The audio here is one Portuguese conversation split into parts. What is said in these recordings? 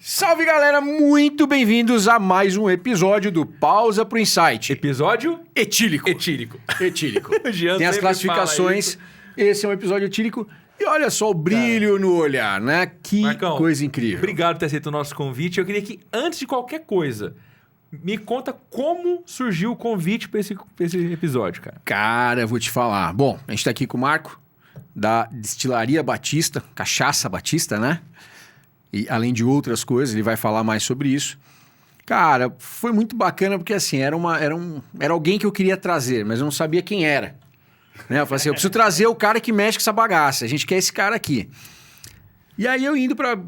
Salve, galera! Muito bem-vindos a mais um episódio do Pausa pro Insight. Episódio etílico. Etílico. Tem as classificações. Esse é um episódio etílico. E olha só o brilho no olhar, né? Que Marcão, coisa incrível. Obrigado por ter aceito o nosso convite. Eu queria que, antes de qualquer coisa, me conta como surgiu o convite para esse episódio, cara. Cara, eu vou te falar. Bom, a gente tá aqui com o Marco, da Destilaria Batista, Cachaça Batista, né? E além de outras coisas, ele vai falar mais sobre isso. Cara, foi muito bacana porque assim, era alguém que eu queria trazer, mas eu não sabia quem era. Né? Eu falei assim, eu preciso trazer o cara que mexe com essa bagaça, a gente quer esse cara aqui. E aí eu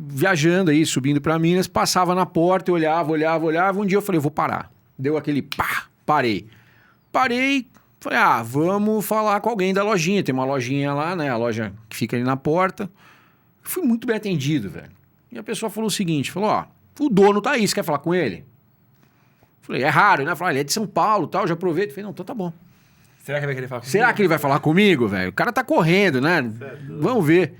viajando aí, subindo para Minas, passava na porta, eu olhava, um dia eu falei, eu vou parar. Deu aquele pá, parei, falei, vamos falar com alguém da lojinha, tem uma lojinha lá, né, a loja que fica ali na porta. Fui muito bem atendido, velho. E a pessoa falou o seguinte, o dono tá aí, você quer falar com ele? Falei, é raro, né? Falei, ele é de São Paulo, tal, já aproveito. Falei, não, então tá bom. Será que ele vai querer falar comigo? Será que ele vai falar comigo, velho? O cara tá correndo, né? Vamos ver.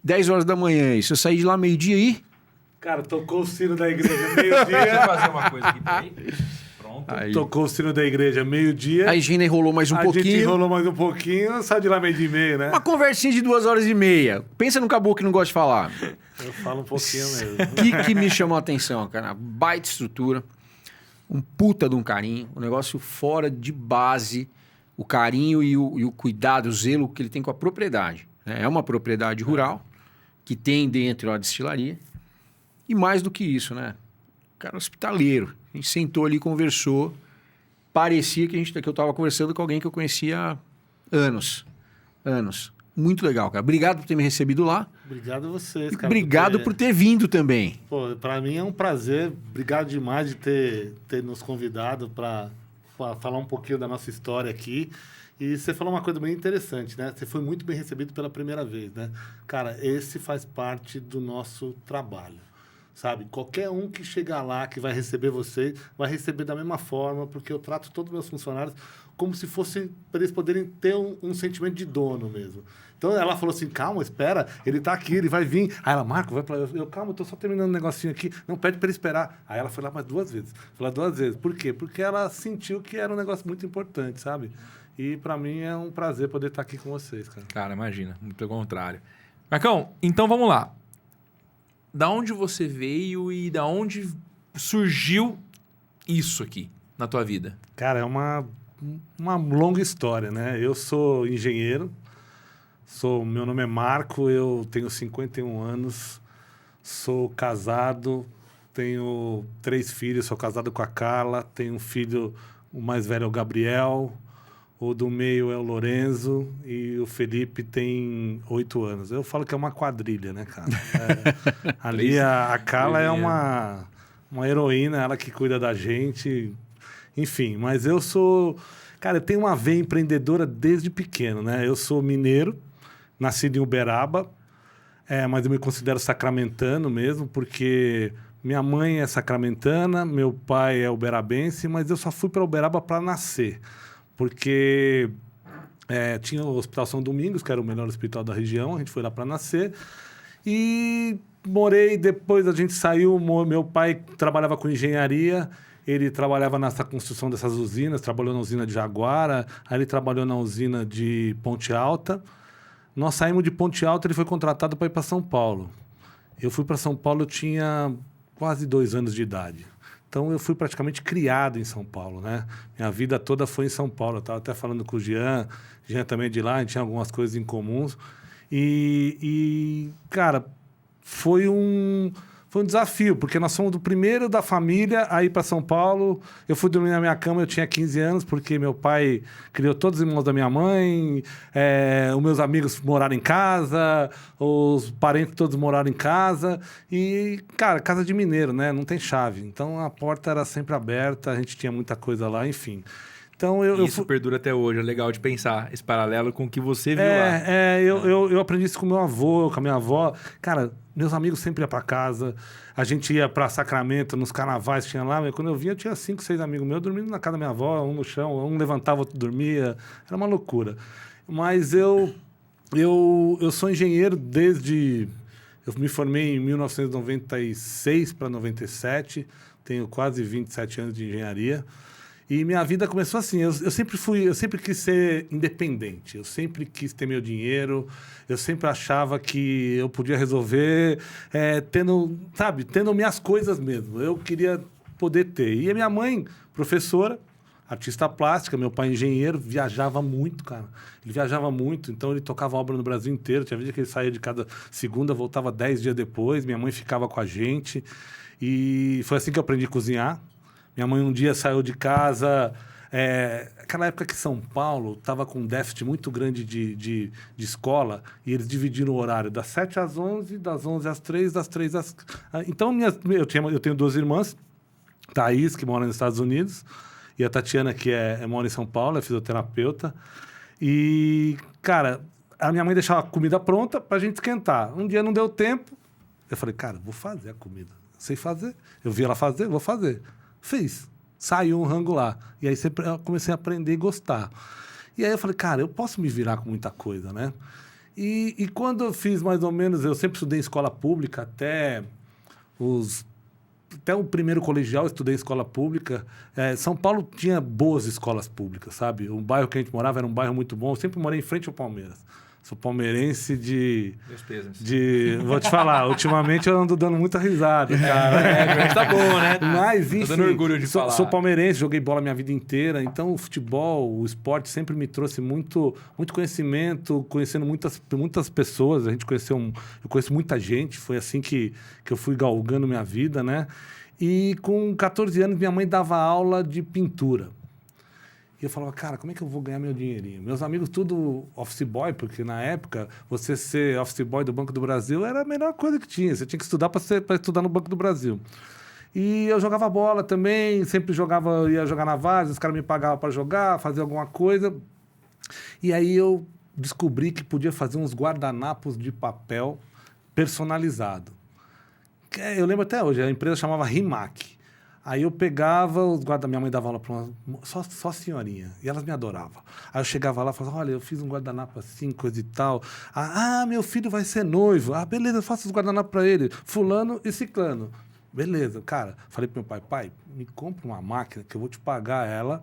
10 horas da manhã, isso. Eu saí de lá meio-dia aí. Cara, tocou o sino da igreja meio-dia. Deixa eu fazer uma coisa aqui, peraí. Pronto. Aí. Tocou o sino da igreja meio-dia. A higiene enrolou mais um pouquinho. A gente enrolou mais um pouquinho, sai de lá meio-dia e meia, né? Uma conversinha de 2 horas e meia. Pensa no caboclo que não gosta de falar. Eu falo um pouquinho mesmo. O que me chamou a atenção, cara? Baita estrutura, um puta de um carinho, um negócio fora de base, o carinho e o cuidado, o zelo que ele tem com a propriedade. Né? É uma propriedade rural que tem dentro a destilaria. E mais do que isso, né? Cara hospitaleiro. A gente sentou ali, conversou. Parecia que eu estava conversando com alguém que eu conhecia há anos. Muito legal, cara. Obrigado por ter me recebido lá. Obrigado a vocês, cara. Obrigado por ter vindo também. Pô, pra mim é um prazer. Obrigado demais de ter nos convidado para falar um pouquinho da nossa história aqui. E você falou uma coisa bem interessante, né? Você foi muito bem recebido pela primeira vez, né? Cara, esse faz parte do nosso trabalho, sabe? Qualquer um que chegar lá, que vai receber você, vai receber da mesma forma, porque eu trato todos os meus funcionários como se fosse para eles poderem ter um sentimento de dono mesmo. Então, ela falou assim, calma, espera, ele tá aqui, ele vai vir. Aí ela, Marco, vai pra... calma, eu tô só terminando um negocinho aqui. Não, pede para ele esperar. Aí ela foi lá mais 2 vezes. Falou 2 vezes. Por quê? Porque ela sentiu que era um negócio muito importante, sabe? E para mim é um prazer poder estar aqui com vocês, cara. Cara, imagina, muito pelo contrário. Marcão, então vamos lá. Da onde você veio e da onde surgiu isso aqui na tua vida? Cara, é uma longa história, né? Eu sou engenheiro, meu nome é Marco, eu tenho 51 anos, sou casado, tenho 3 filhos, sou casado com a Carla, tenho um filho, o mais velho é o Gabriel, o do meio é o Lorenzo e o Felipe tem 8 anos. Eu falo que é uma quadrilha, né, cara? Ali a Carla é uma heroína, ela que cuida da gente. Enfim, mas eu sou... Cara, eu tenho uma veia empreendedora desde pequeno, né? Eu sou mineiro, nascido em Uberaba, mas eu me considero sacramentano mesmo, porque minha mãe é sacramentana, meu pai é uberabense, mas eu só fui para Uberaba para nascer. Porque tinha o Hospital São Domingos, que era o melhor hospital da região, a gente foi lá para nascer. E morei, depois a gente saiu, meu pai trabalhava com engenharia, ele trabalhava nessa construção dessas usinas, trabalhou na usina de Jaguara, aí ele trabalhou na usina de Ponte Alta. Nós saímos de Ponte Alta, ele foi contratado para ir para São Paulo. Eu fui para São Paulo, eu tinha quase 2 anos de idade. Então, eu fui praticamente criado em São Paulo, né? Minha vida toda foi em São Paulo. Eu estava até falando com o Jean também é de lá, a gente tinha algumas coisas em comuns. Cara, foi um desafio, porque nós somos do primeiro da família a ir para São Paulo. Eu fui dormir na minha cama, eu tinha 15 anos, porque meu pai criou todos os irmãos da minha mãe, os meus amigos moraram em casa, os parentes todos moraram em casa. E, cara, casa de mineiro, né? Não tem chave. Então, a porta era sempre aberta, a gente tinha muita coisa lá, enfim. Então, isso perdura até hoje, é legal de pensar esse paralelo com o que você viu lá. Eu aprendi isso com meu avô, com a minha avó. Cara, meus amigos sempre iam para casa, a gente ia para Sacramento, nos carnavais tinha lá, mas quando eu vinha eu tinha 5, 6 amigos meus dormindo na casa da minha avó, um no chão, um levantava, outro dormia, era uma loucura. Mas eu sou engenheiro desde Eu me formei em 1996 para 97, tenho quase 27 anos de engenharia. E minha vida começou assim, eu sempre quis ser independente, eu sempre quis ter meu dinheiro, eu sempre achava que eu podia resolver tendo minhas coisas mesmo. Eu queria poder ter. E a minha mãe, professora, artista plástica, meu pai engenheiro, viajava muito, cara. Ele viajava muito, então ele tocava obra no Brasil inteiro. Tinha vezes que ele saía de cada segunda, voltava 10 dias depois, minha mãe ficava com a gente. E foi assim que eu aprendi a cozinhar. Minha mãe um dia saiu de casa... aquela época que São Paulo estava com um déficit muito grande de escola e eles dividiram o horário das 7 às 11, das 11 às 3, das 3 às... Então, eu tenho 2 irmãs, Thaís, que mora nos Estados Unidos, e a Tatiana, que mora em São Paulo, é fisioterapeuta. E, cara, a minha mãe deixava a comida pronta para a gente esquentar. Um dia não deu tempo, eu falei, cara, vou fazer a comida. Sei fazer. Eu vi ela fazer, vou fazer. Fiz. Saiu um rango lá. E aí eu comecei a aprender e gostar. E aí eu falei, cara, eu posso me virar com muita coisa, né? E quando eu fiz mais ou menos... Eu sempre estudei em escola pública, até o primeiro colegial eu estudei em escola pública. São Paulo tinha boas escolas públicas, sabe? O bairro que a gente morava era um bairro muito bom. Eu sempre morei em frente ao Palmeiras. Sou palmeirense Meus pésames. Vou te falar, ultimamente eu ando dando muita risada, cara. Mas tá bom, né? Mas, enfim, tô dando orgulho de falar. Sou palmeirense, joguei bola minha vida inteira. Então, o futebol, o esporte sempre me trouxe muito conhecimento, conhecendo muitas pessoas. Eu conheço muita gente. Foi assim que eu fui galgando minha vida, né? E com 14 anos, minha mãe dava aula de pintura. E eu falava, cara, como é que eu vou ganhar meu dinheirinho? Meus amigos, tudo office boy, porque na época, você ser office boy do Banco do Brasil era a melhor coisa que tinha. Você tinha que estudar para estudar no Banco do Brasil. E eu jogava bola também, sempre ia jogar na várzea, os caras me pagavam para jogar, fazer alguma coisa. E aí eu descobri que podia fazer uns guardanapos de papel personalizado. Eu lembro até hoje, a empresa chamava Rimac. Aí eu pegava os guarda... Minha mãe dava aula para só senhorinha. E elas me adoravam. Aí eu chegava lá e falava, olha, eu fiz um guardanapo assim, coisa e tal. Meu filho vai ser noivo. Beleza, eu faço os guardanapos para ele. Fulano e ciclano. Beleza, cara. Falei pro meu pai, me compra uma máquina que eu vou te pagar ela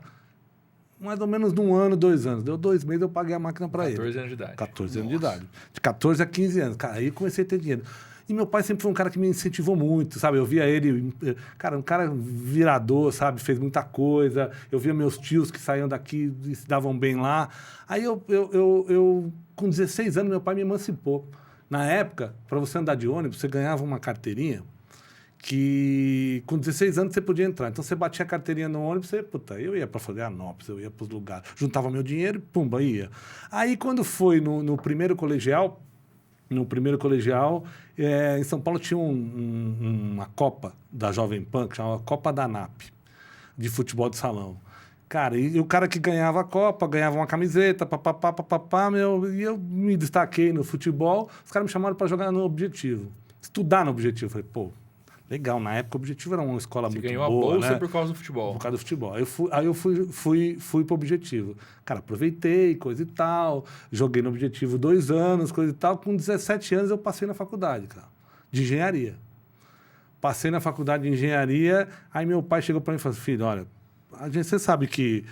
mais ou menos num ano, 2 anos. Deu 2 meses, eu paguei a máquina para ele. 14 anos de idade. 14 anos de idade. De 14 a 15 anos. Cara, aí eu comecei a ter dinheiro. E meu pai sempre foi um cara que me incentivou muito, sabe? Eu via ele, cara, um cara virador, sabe? Fez muita coisa. Eu via meus tios que saíam daqui e se davam bem lá. Aí eu com 16 anos, meu pai me emancipou. Na época, para você andar de ônibus, você ganhava uma carteirinha que com 16 anos você podia entrar. Então você batia a carteirinha no ônibus, eu ia para Florianópolis, eu ia para os lugares, juntava meu dinheiro e pumba, ia. Aí quando foi no primeiro colegial, em São Paulo tinha uma Copa da Jovem Pan, que chamava Copa da ANAP, de futebol de salão. Cara, e o cara que ganhava a Copa, ganhava uma camiseta, e eu me destaquei no futebol, os caras me chamaram para jogar no Objetivo, estudar no Objetivo. Eu falei, legal, na época o Objetivo era uma escola muito boa. Você ganhou a bolsa, né? Por causa do futebol. Por causa do futebol. Aí eu fui pro Objetivo. Cara, aproveitei, coisa e tal. Joguei no Objetivo 2 anos, coisa e tal. Com 17 anos eu passei na faculdade, cara, de engenharia. Passei na faculdade de engenharia, aí meu pai chegou para mim e falou, filho, olha, você sabe que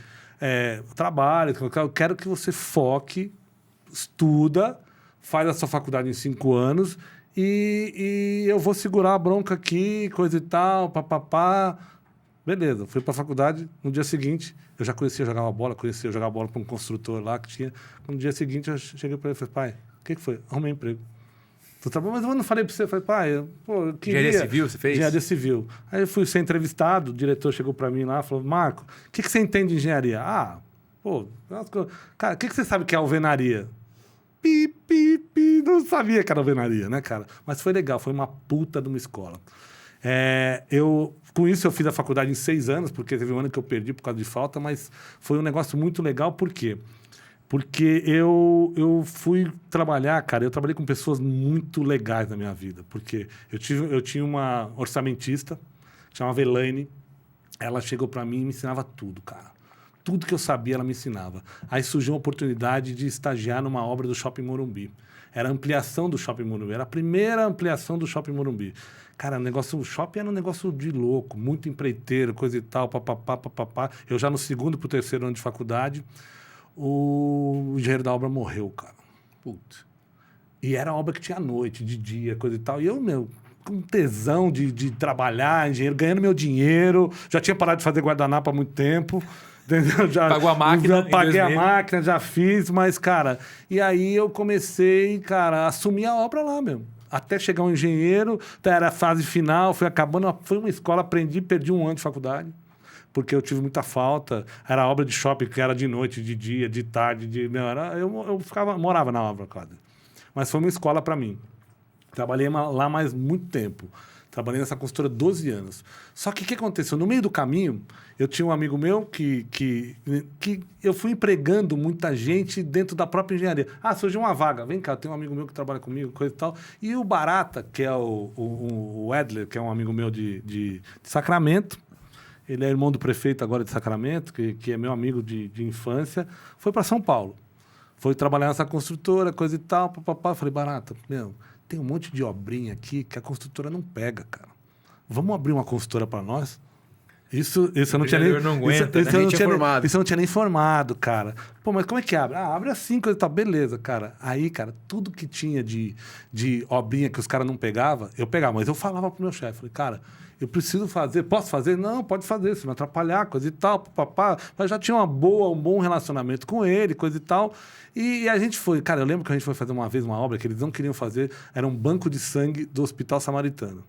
trabalho, eu quero que você foque, estuda, faz a sua faculdade em 5 anos... E eu vou segurar a bronca aqui, coisa e tal, papapá. Beleza, fui para a faculdade. No dia seguinte, eu já conhecia jogar bola para um construtor lá que tinha. No dia seguinte, eu cheguei para ele e falei, pai, o que foi? Arrumei emprego. Mas eu não falei para você, eu falei, pai, eu queria... Engenharia civil você fez? Engenharia civil. Aí eu fui ser entrevistado, o diretor chegou para mim lá e falou, Marco, o que você entende de engenharia? Cara, o que você sabe que é alvenaria? Não sabia que era alvenaria, né, cara? Mas foi legal, foi uma puta de uma escola. Com isso, eu fiz a faculdade em 6 anos, porque teve um ano que eu perdi por causa de falta, mas foi um negócio muito legal, por quê? Porque eu fui trabalhar, cara, eu trabalhei com pessoas muito legais na minha vida, porque eu tinha uma orçamentista, chamava Elaine, ela chegou para mim e me ensinava tudo, cara. Tudo que eu sabia, ela me ensinava. Aí surgiu uma oportunidade de estagiar numa obra do Shopping Morumbi. Era a ampliação do Shopping Morumbi. Era a primeira ampliação do Shopping Morumbi. Cara, o shopping era um negócio de louco, muito empreiteiro, coisa e tal, papapá, papapá. Eu já no segundo pro terceiro ano de faculdade, o engenheiro da obra morreu, cara. Putz. E era obra que tinha noite, de dia, coisa e tal. E eu, com tesão de trabalhar, engenheiro, ganhando meu dinheiro. Já tinha parado de fazer guardanapo há muito tempo. Entendeu? Pagou a máquina. Já paguei a máquina, já fiz, mas, cara... E aí eu comecei, cara, a assumir a obra lá mesmo. Até chegar um engenheiro, era a fase final, foi acabando. Foi uma escola, aprendi, perdi um ano de faculdade. Porque eu tive muita falta. Era obra de shopping, que era de noite, de dia, de tarde. Eu morava na obra, quase. Mas foi uma escola para mim. Trabalhei lá mais muito tempo. Trabalhei nessa consultora 12 anos. Só que o que aconteceu? No meio do caminho, eu tinha um amigo meu que eu fui empregando muita gente dentro da própria engenharia. Surgiu uma vaga. Vem cá, tem um amigo meu que trabalha comigo, coisa e tal. E o Barata, que é o Edler, que é um amigo meu de Sacramento, ele é irmão do prefeito agora de Sacramento, que é meu amigo de infância, foi para São Paulo. Foi trabalhar nessa construtora, coisa e tal, papapá. Eu falei, Barata, tem um monte de obrinha aqui que a construtora não pega, cara. Vamos abrir uma construtora para nós? Isso eu não tinha nem... Não aguenta, isso eu não tinha nem formado, cara. Pô, mas como é que abre? Abre assim, coisa e tal. Beleza, cara. Aí, cara, tudo que tinha de obrinha que os caras não pegavam, eu pegava. Mas eu falava pro meu chefe, falei, cara, eu preciso fazer. Posso fazer? Não, pode fazer, se não atrapalhar, coisa e tal, papapá. Mas já tinha um bom relacionamento com ele, coisa e tal. E a gente foi... Cara, eu lembro que a gente foi fazer uma vez uma obra que eles não queriam fazer, era um banco de sangue do Hospital Samaritano.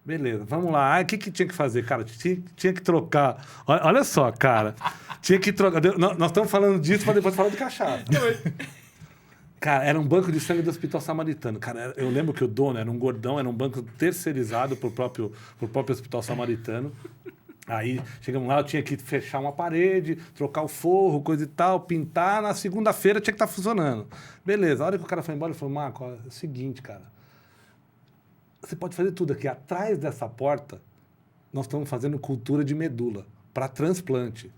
Beleza, vamos lá. O que tinha que fazer, cara? Tinha que trocar. Olha só, cara. Tinha que trocar. Nós estamos falando disso para depois falar de cachaça. Cara, era um banco de sangue do Hospital Samaritano. Cara, eu lembro que o dono era um gordão, era um banco terceirizado por próprio Hospital Samaritano. Aí, chegamos lá, eu tinha que fechar uma parede, trocar o forro, coisa e tal, pintar. Na segunda-feira tinha que estar funcionando. Beleza, a hora que o cara foi embora, ele falou, Marco, é o seguinte, cara. Você pode fazer tudo aqui. Atrás dessa porta, nós estamos fazendo cultura de medula para transplante. Eu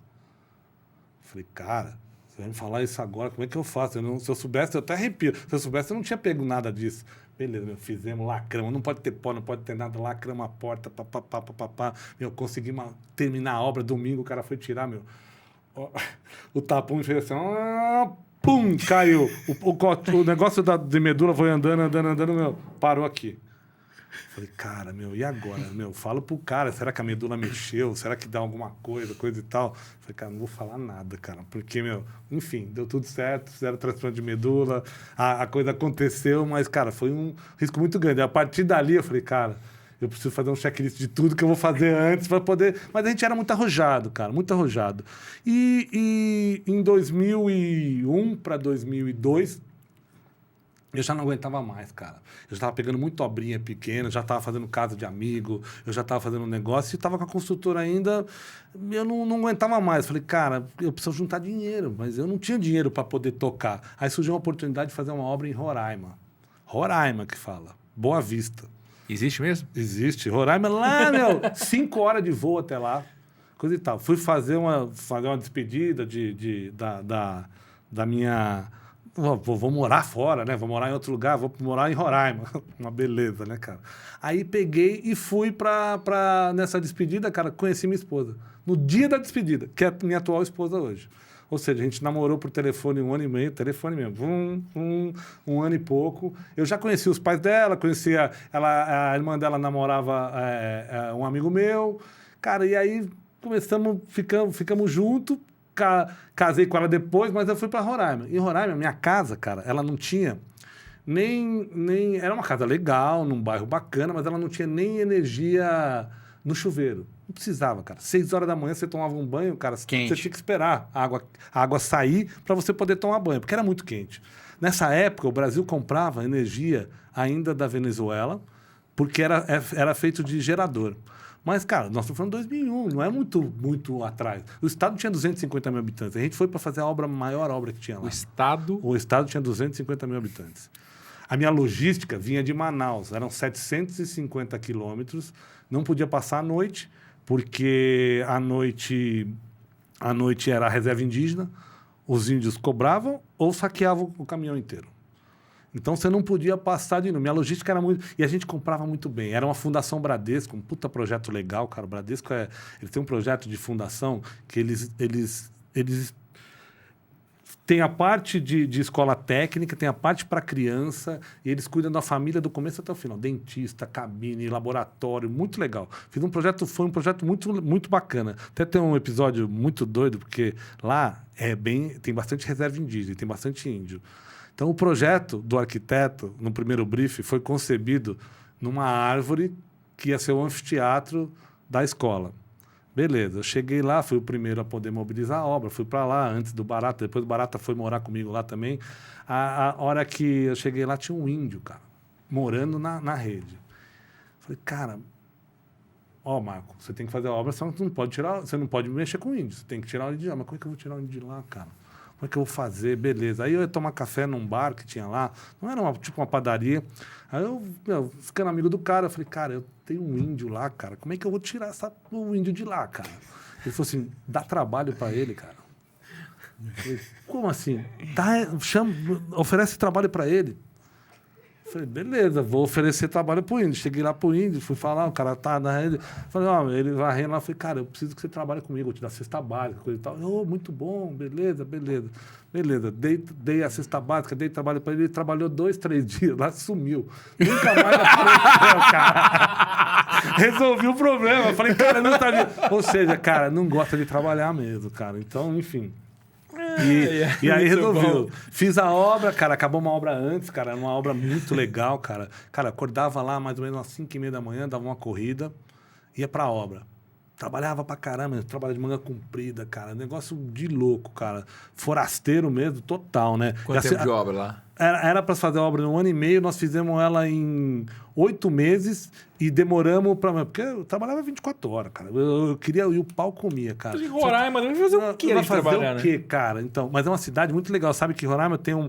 falei, cara, você vai me falar isso agora, como é que eu faço? Se eu soubesse, eu até arrepio. Se eu soubesse, eu não tinha pego nada disso. Beleza, fizemos, lacramos. Não pode ter pó, não pode ter nada. Lacramos a porta, papapá. Conseguimos terminar a obra. Domingo, o cara foi tirar, o tapão fez assim, pum, caiu. O negócio de medula foi andando, parou aqui. Falei, cara, e agora? Fala pro cara, será que a medula mexeu? Será que dá alguma coisa e tal? Falei, cara, não vou falar nada, cara, porque, enfim, deu tudo certo, fizeram transplante de medula, a coisa aconteceu, mas, cara, foi um risco muito grande. A partir dali, eu falei, cara, eu preciso fazer um checklist de tudo que eu vou fazer antes para poder... Mas a gente era muito arrojado, cara, muito arrojado. E em 2001 para 2002... eu já não aguentava mais, cara. Eu já estava pegando muito obrinha pequena, já estava fazendo casa de amigo, eu já estava fazendo um negócio e estava com a construtora ainda, eu não aguentava mais. Falei, cara, eu preciso juntar dinheiro, mas eu não tinha dinheiro para poder tocar. Aí surgiu uma oportunidade de fazer uma obra em Roraima. Roraima que fala, Boa Vista. Existe mesmo? Existe. Roraima lá, 5 horas de voo até lá, coisa e tal. Fui fazer uma despedida da minha... Vou morar fora, né? Vou morar em outro lugar, vou morar em Roraima. Uma beleza, né, cara? Aí peguei e fui nessa despedida, cara, conheci minha esposa. No dia da despedida, que é a minha atual esposa hoje. Ou seja, a gente namorou por telefone 1 ano e meio, telefone mesmo, um ano e pouco. Eu já conheci os pais dela, conhecia a irmã dela namorava um amigo meu. Cara, e aí ficamos juntos. Casei com ela depois, mas eu fui para Roraima. Em Roraima, minha casa, cara, ela não tinha nem... Era uma casa legal, num bairro bacana, mas ela não tinha nem energia no chuveiro. Não precisava, cara. 6 horas da manhã você tomava um banho, cara, quente. Você tinha que esperar a água sair para você poder tomar banho, porque era muito quente. Nessa época, o Brasil comprava energia ainda da Venezuela, porque era feito de gerador. Mas, cara, nós estamos falando de 2001, não é muito atrás. O Estado tinha 250 mil habitantes. A gente foi para fazer a maior obra que tinha lá. O Estado tinha 250 mil habitantes. A minha logística vinha de Manaus. Eram 750 quilômetros. Não podia passar a noite, porque à noite à noite era a reserva indígena, os índios cobravam ou saqueavam o caminhão inteiro. Então você não podia passar de novo. Minha logística era muito. E a gente comprava muito bem. Era uma Fundação Bradesco, um puta projeto legal, cara. O Bradesco ele tem um projeto de fundação que eles têm a parte de escola técnica, tem a parte para criança, e eles cuidam da família do começo até o final. Dentista, cabine, laboratório, muito legal. Foi um projeto muito, muito bacana. Até tem um episódio muito doido, porque lá tem bastante reserva indígena, tem bastante índio. Então, o projeto do arquiteto, no primeiro brief, foi concebido numa árvore que ia ser o anfiteatro da escola. Beleza, eu cheguei lá, fui o primeiro a poder mobilizar a obra, fui para lá antes do Barata, depois do Barata foi morar comigo lá também. A hora que eu cheguei lá, tinha um índio, cara, morando na rede. Falei, cara, Marco, você tem que fazer a obra, você não pode mexer com o índio, você tem que tirar o índio de lá. Mas como é que eu vou tirar o índio de lá, cara? Como é que eu vou fazer? Beleza. Aí eu ia tomar café num bar que tinha lá. Não era tipo uma padaria. Aí eu ficando amigo do cara, eu falei, cara, eu tenho um índio lá, cara. Como é que eu vou tirar o índio de lá, cara? Ele falou assim, dá trabalho para ele, cara. Eu falei, como assim? Oferece trabalho para ele. Eu falei, beleza, vou oferecer trabalho pro índio. Cheguei lá pro índio, fui falar, o cara tá na rede. Falei, ele varrendo lá. Eu falei, cara, eu preciso que você trabalhe comigo, vou te dar cesta básica, coisa e tal. Muito bom, beleza. Dei a cesta básica, dei trabalho para ele. Ele trabalhou 2, 3 dias lá, sumiu. Nunca mais apareceu, cara. Resolvi o problema. Eu falei, cara, não tá vindo. Ou seja, cara, não gosta de trabalhar mesmo, cara. Então, enfim. E aí resolveu. Bom. Fiz a obra, cara, acabou uma obra antes, cara, era uma obra muito legal, cara. Cara, acordava lá mais ou menos às 5h30 da manhã, dava uma corrida, ia pra obra. Trabalhava pra caramba, trabalhava de manga comprida, cara. Negócio de louco, cara. Forasteiro mesmo, total, né? Quanto tempo de obra lá? Era para fazer a obra em 1 ano e meio, nós fizemos ela em 8 meses e demoramos para... Porque eu trabalhava 24 horas, cara. Eu queria... E o pau comia, cara. Em Roraima, vai fazer o quê? Vai fazer o quê, cara? Então, mas é uma cidade muito legal. Sabe que Roraima tem o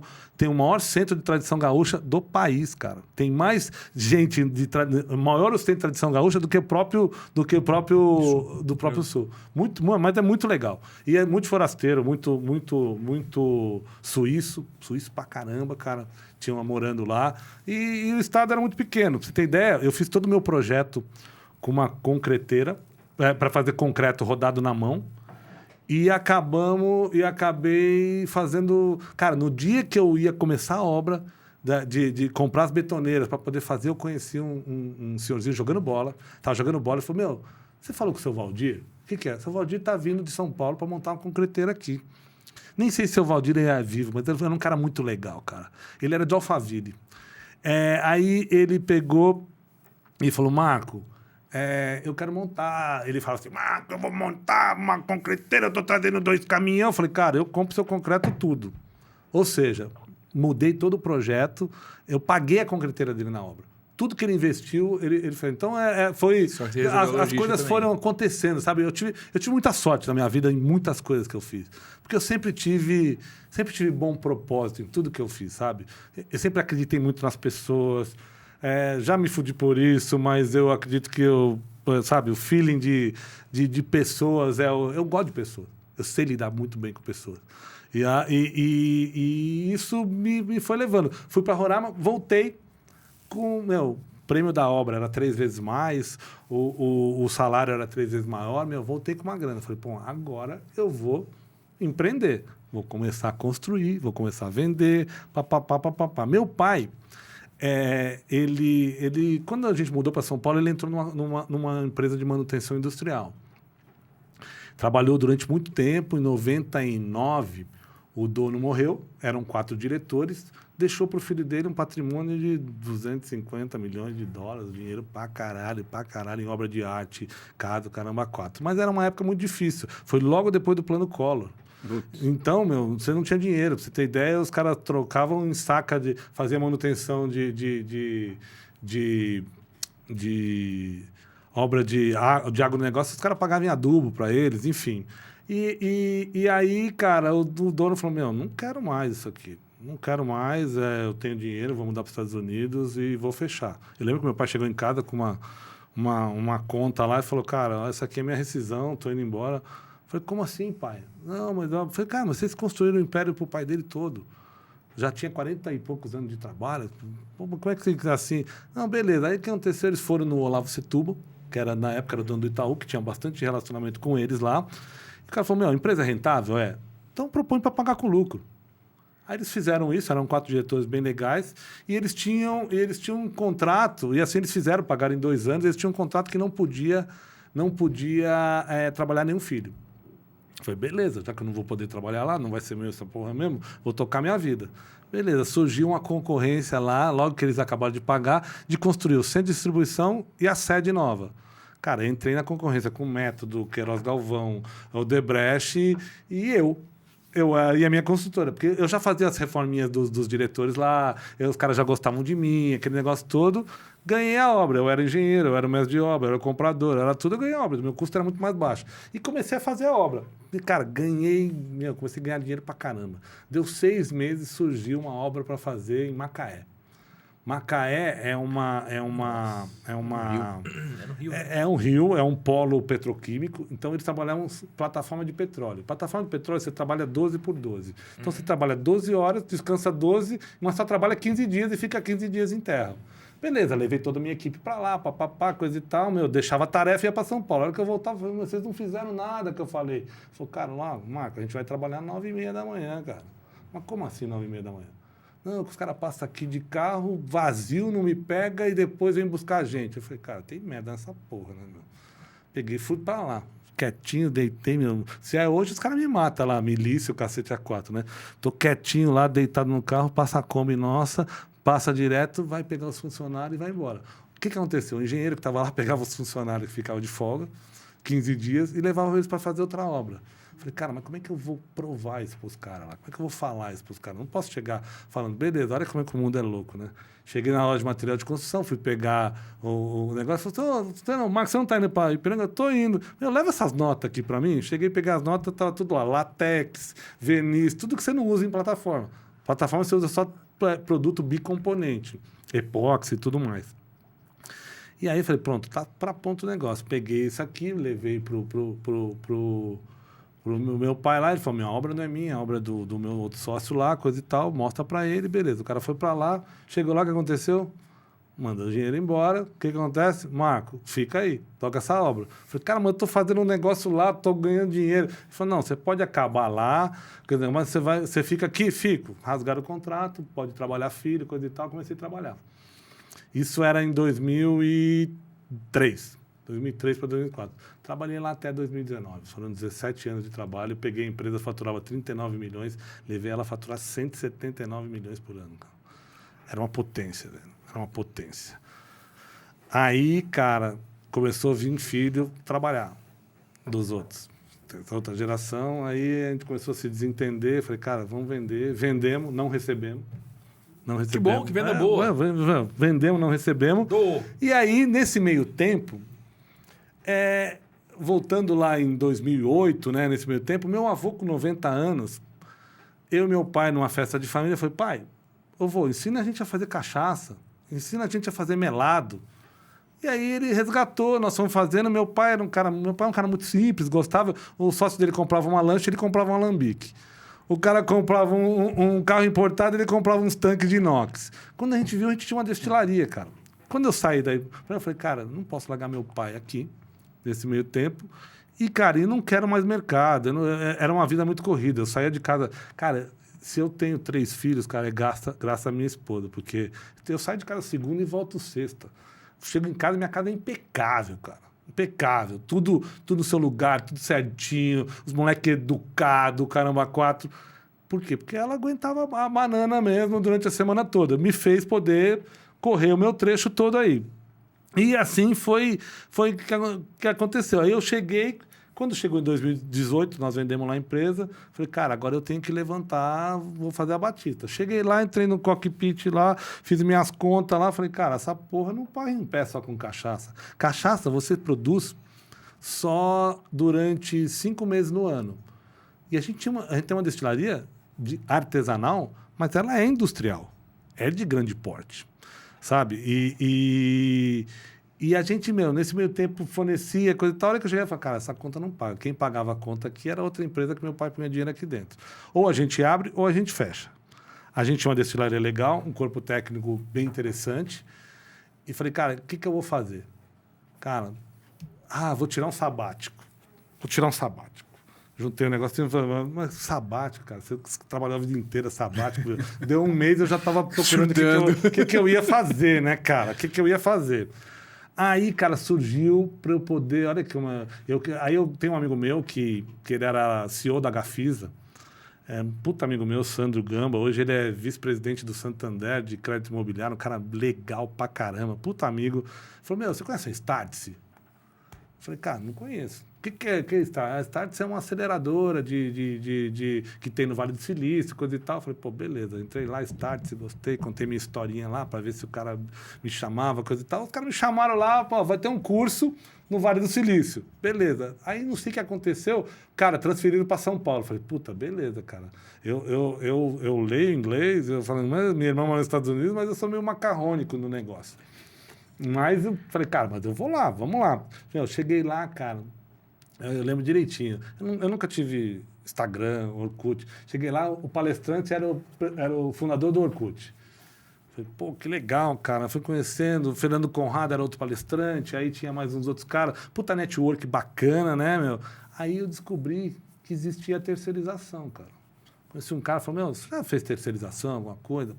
maior centro de tradição gaúcha do país, cara. Tem mais gente maior centro de tradição gaúcha do que o próprio sul. Mas é muito legal. E é muito forasteiro, muito suíço pra caramba, cara. Tinha morando lá. E o estado era muito pequeno. Pra você ter ideia, eu fiz todo o meu projeto com uma concreteira para fazer concreto rodado na mão. E acabei fazendo... Cara, no dia que eu ia começar a obra de comprar as betoneiras para poder fazer, eu conheci um senhorzinho jogando bola. Tava jogando bola e falou, você falou com o seu Valdir? O que é? O seu Valdir tá vindo de São Paulo para montar uma concreteira aqui. Nem sei se o Valdir é vivo, mas ele era um cara muito legal, cara. Ele era de Alphaville. Aí ele pegou e falou, Marco, eu quero montar. Ele fala assim, Marco, eu vou montar uma concreteira, eu tô trazendo 2 caminhões. Eu falei, cara, eu compro seu concreto tudo. Ou seja, mudei todo o projeto, eu paguei a concreteira dele na obra. Tudo que ele investiu, ele fez. Então, foi... As coisas foram acontecendo, sabe? Eu tive muita sorte na minha vida em muitas coisas que eu fiz. Porque eu sempre tive bom propósito em tudo que eu fiz, sabe? Eu sempre acreditei muito nas pessoas. Já me fudi por isso, mas eu acredito que sabe? O feeling de pessoas, eu gosto de pessoas. Eu sei lidar muito bem com pessoas. E isso me foi levando. Fui para Roraima, voltei com, o prêmio da obra era 3 vezes mais, o salário era 3 vezes maior, voltei com uma grana. Falei, agora eu vou empreender. Vou começar a construir, vou começar a vender, papapá. Meu pai, ele quando a gente mudou para São Paulo, ele entrou numa empresa de manutenção industrial. Trabalhou durante muito tempo, em 99, o dono morreu, eram 4 diretores, deixou para o filho dele um patrimônio de 250 milhões de dólares, dinheiro pra caralho, em obra de arte, casa, caramba, 4. Mas era uma época muito difícil. Foi logo depois do Plano Collor. Então, você não tinha dinheiro. Pra você ter ideia, os caras trocavam em saca de fazer manutenção de obra de agronegócio, os caras pagavam em adubo para eles, enfim. E aí, cara, o dono falou, não quero mais isso aqui. Não quero mais, eu tenho dinheiro, vou mudar para os Estados Unidos e vou fechar. Eu lembro que meu pai chegou em casa com uma conta lá e falou, cara, essa aqui é minha rescisão, estou indo embora. Falei, como assim, pai? Não, mas... Eu falei, cara, mas vocês construíram o império pro pai dele todo. Já tinha 40 e poucos anos de trabalho. Pô, como é que você assim? Não, beleza. Aí o que aconteceu? Eles foram no Olavo Setúbal, que era, na época, era o dono do Itaú, que tinha bastante relacionamento com eles lá. E o cara falou, a empresa é rentável? É. Então propõe para pagar com lucro. Aí eles fizeram isso, eram 4 diretores bem legais, e eles tinham um contrato, e assim eles fizeram, pagaram em 2 anos, eles tinham um contrato que não podia trabalhar nenhum filho. Eu falei, beleza, já que eu não vou poder trabalhar lá, não vai ser meu essa porra mesmo, vou tocar minha vida. Beleza, surgiu uma concorrência lá, logo que eles acabaram de pagar, de construir o centro de distribuição e a sede nova. Cara, eu entrei na concorrência com o Método, Queiroz Galvão, o Debrecht e eu e a minha consultora, porque eu já fazia as reforminhas dos diretores lá, os caras já gostavam de mim, aquele negócio todo. Ganhei a obra, eu era engenheiro, eu era mestre de obra, eu era comprador, era tudo, eu ganhei a obra, o meu custo era muito mais baixo. E comecei a fazer a obra. E, cara, comecei a ganhar dinheiro pra caramba. Deu 6 meses, surgiu uma obra para fazer em Macaé. Macaé é um rio, é um polo petroquímico, então eles trabalhavam plataforma de petróleo. Plataforma de petróleo você trabalha 12 por 12. Então você trabalha 12 horas, descansa 12, mas só trabalha 15 dias e fica 15 dias em terra. Beleza, levei toda a minha equipe para lá, papapá, coisa e tal, deixava a tarefa e ia para São Paulo. A hora que eu voltava, eu falei, vocês não fizeram nada que eu falei. Falei, cara, lá, Marco, a gente vai trabalhar 9h30 da manhã, cara. Mas como assim 9h30 da manhã? Não, que os caras passam aqui de carro, vazio, não me pega e depois vem buscar a gente. Eu falei, cara, tem merda nessa porra, né, meu? Peguei e fui para lá. Quietinho, deitei, meu. Se é hoje, os caras me matam lá, milícia, o cacete A4, né? Tô quietinho lá, deitado no carro, passa a Kombi nossa, passa direto, vai pegar os funcionários e vai embora. O que aconteceu? O engenheiro que estava lá pegava os funcionários que ficavam de folga, 15 dias, e levava eles para fazer outra obra. Falei, cara, mas como é que eu vou provar isso para os caras lá? Como é que eu vou falar isso para os caras? Não posso chegar falando, beleza, olha como é que o mundo é louco, né? Cheguei na loja de material de construção, fui pegar o negócio, falei, Marcos, você não está indo para Ipiranga? Eu estou indo. Leva essas notas aqui para mim. Cheguei a pegar as notas, estava tudo lá, látex, verniz, tudo que você não usa em plataforma. Plataforma você usa só produto bicomponente, epóxi e tudo mais. E aí eu falei, pronto, tá para ponto o negócio. Peguei isso aqui, levei pro meu pai lá, ele falou, minha obra não é minha, é a obra do meu outro sócio lá, coisa e tal, mostra para ele, beleza. O cara foi para lá, chegou lá, o que aconteceu? Mandou o dinheiro embora, o que acontece? Marco, fica aí, toca essa obra. Eu falei, cara, mas eu tô fazendo um negócio lá, tô ganhando dinheiro. Ele falou, não, você pode acabar lá, mas você fica aqui? Fico. Rasgaram o contrato, pode trabalhar filho, coisa e tal, comecei a trabalhar. Isso era em 2003 para 2004. Trabalhei lá até 2019. Foram 17 anos de trabalho. Peguei a empresa, faturava 39 milhões. Levei ela a faturar 179 milhões por ano. Cara. Era uma potência, velho. Era uma potência. Aí, cara, começou a vir filho trabalhar dos outros. Essa outra geração. Aí a gente começou a se desentender. Falei, cara, vamos vender. Vendemos, não recebemos. Que bom, que venda boa. Vendemos, não recebemos. E aí, nesse meio tempo... voltando lá em 2008, né, nesse meio tempo, meu avô com 90 anos, eu e meu pai numa festa de família, falei, pai, ensina a gente a fazer cachaça, ensina a gente a fazer melado. E aí ele resgatou, nós fomos fazendo, meu pai é um cara muito simples, gostava, o sócio dele comprava uma lancha, ele comprava um alambique. O cara comprava um carro importado, ele comprava uns tanques de inox. Quando a gente viu, a gente tinha uma destilaria, cara. Quando eu saí daí, eu falei, cara, não posso largar meu pai aqui, nesse meio tempo. E, cara, eu não quero mais mercado. Era uma vida muito corrida. Eu saía de casa... Cara, se eu tenho 3 filhos, cara, é graças à minha esposa. Porque eu saio de casa segunda e volto sexta. Chego em casa, minha casa é impecável, cara. Impecável. Tudo no seu lugar, tudo certinho. Os moleques educados, caramba, 4. Por quê? Porque ela aguentava a banana mesmo durante a semana toda. Me fez poder correr o meu trecho todo aí. E assim foi que aconteceu. Aí eu cheguei, quando chegou em 2018, nós vendemos lá a empresa, falei, cara, agora eu tenho que levantar, vou fazer a Batista. Cheguei lá, entrei no cockpit lá, fiz minhas contas lá, falei, cara, essa porra não para em pé só com cachaça. Cachaça você produz só durante 5 meses no ano. E a gente tem uma destilaria artesanal, mas ela é industrial, é de grande porte. Sabe? E a gente, nesse meio tempo, fornecia coisa e tal. A hora que eu cheguei, eu falei, cara, essa conta não paga. Quem pagava a conta aqui era outra empresa que meu pai punha dinheiro aqui dentro. Ou a gente abre, ou a gente fecha. A gente tinha uma destilaria legal, um corpo técnico bem interessante. E falei, cara, o que eu vou fazer? Cara, vou tirar um sabático. Juntei um negocinho e falei, mas sabático, cara, você trabalhou a vida inteira sabático. Deu um mês, eu já estava procurando o que eu ia fazer, né, cara? O que eu ia fazer? Aí, cara, surgiu para eu poder... Olha que aí eu tenho um amigo meu que ele era CEO da Gafisa. Puta amigo meu, Sandro Gamba. Hoje ele é vice-presidente do Santander de crédito imobiliário. Um cara legal pra caramba. Puta amigo. Falou, você conhece a Startse? Falei, cara, não conheço. O que é Startse? A Startse é uma aceleradora que tem no Vale do Silício, coisa e tal. Falei, pô, beleza. Entrei lá, Startse, gostei, contei minha historinha lá para ver se o cara me chamava, coisa e tal. Os caras me chamaram lá, pô, vai ter um curso no Vale do Silício. Beleza. Aí não sei o que aconteceu, cara, transferiram para São Paulo. Falei, puta, beleza, cara. Eu leio inglês, eu falo, minha irmã mora nos Estados Unidos, mas eu sou meio macarrônico no negócio. Mas eu falei, cara, mas eu vou lá, vamos lá. Eu cheguei lá, cara, eu lembro direitinho. Eu nunca tive Instagram, Orkut. Cheguei lá, o palestrante era o fundador do Orkut. Falei, pô, que legal, cara. Fui conhecendo, o Fernando Conrado era outro palestrante, aí tinha mais uns outros caras. Puta network bacana, né, meu? Aí eu descobri que existia a terceirização, cara. Conheci um cara, falou, você já fez terceirização, alguma coisa?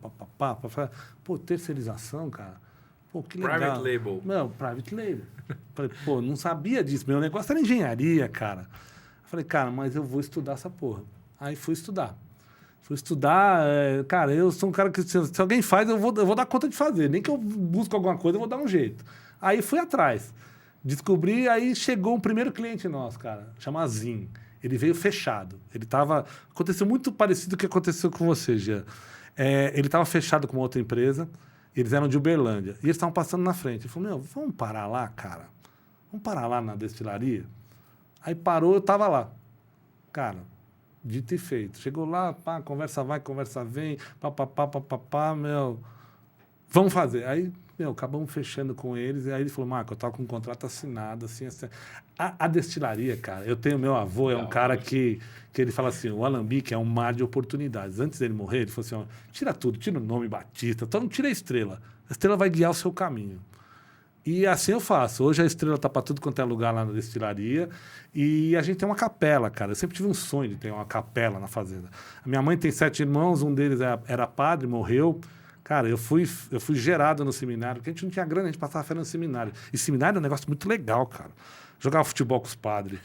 Pô, terceirização, cara. Pô, que legal. Private label. Private label. Falei, pô, não sabia disso. Meu negócio era engenharia, cara. Falei, cara, mas eu vou estudar essa porra. Aí fui estudar. Cara, eu sou um cara que se alguém faz, eu vou dar conta de fazer. Nem que eu busque alguma coisa, eu vou dar um jeito. Aí fui atrás. Descobri, aí chegou um primeiro cliente nosso, cara, chama Zin. Ele veio fechado. Aconteceu muito parecido com o que aconteceu com você, Jean. Ele estava fechado com uma outra empresa. Eles eram de Uberlândia. E eles estavam passando na frente. Ele falou, vamos parar lá, cara? Vamos parar lá na destilaria? Aí parou, eu estava lá. Cara, dito e feito. Chegou lá, pá, conversa vai, conversa vem, pá, vamos fazer. Aí, acabamos fechando com eles. E aí ele falou, Marco, eu estava com um contrato assinado, assim. A destilaria, cara, eu tenho meu avô, é um cara que ele fala assim, o Alambique é um mar de oportunidades. Antes dele morrer, ele falou assim, tira tudo, tira o nome Batista, só não tira a estrela. A estrela vai guiar o seu caminho. E assim eu faço. Hoje a estrela está para tudo quanto é lugar lá na destilaria. E a gente tem uma capela, cara. Eu sempre tive um sonho de ter uma capela na fazenda. A minha mãe tem 7 irmãos, um deles era padre, morreu. Cara, eu fui gerado no seminário, porque a gente não tinha grana, a gente passava férias no seminário. E seminário é um negócio muito legal, cara. Jogava futebol com os padres.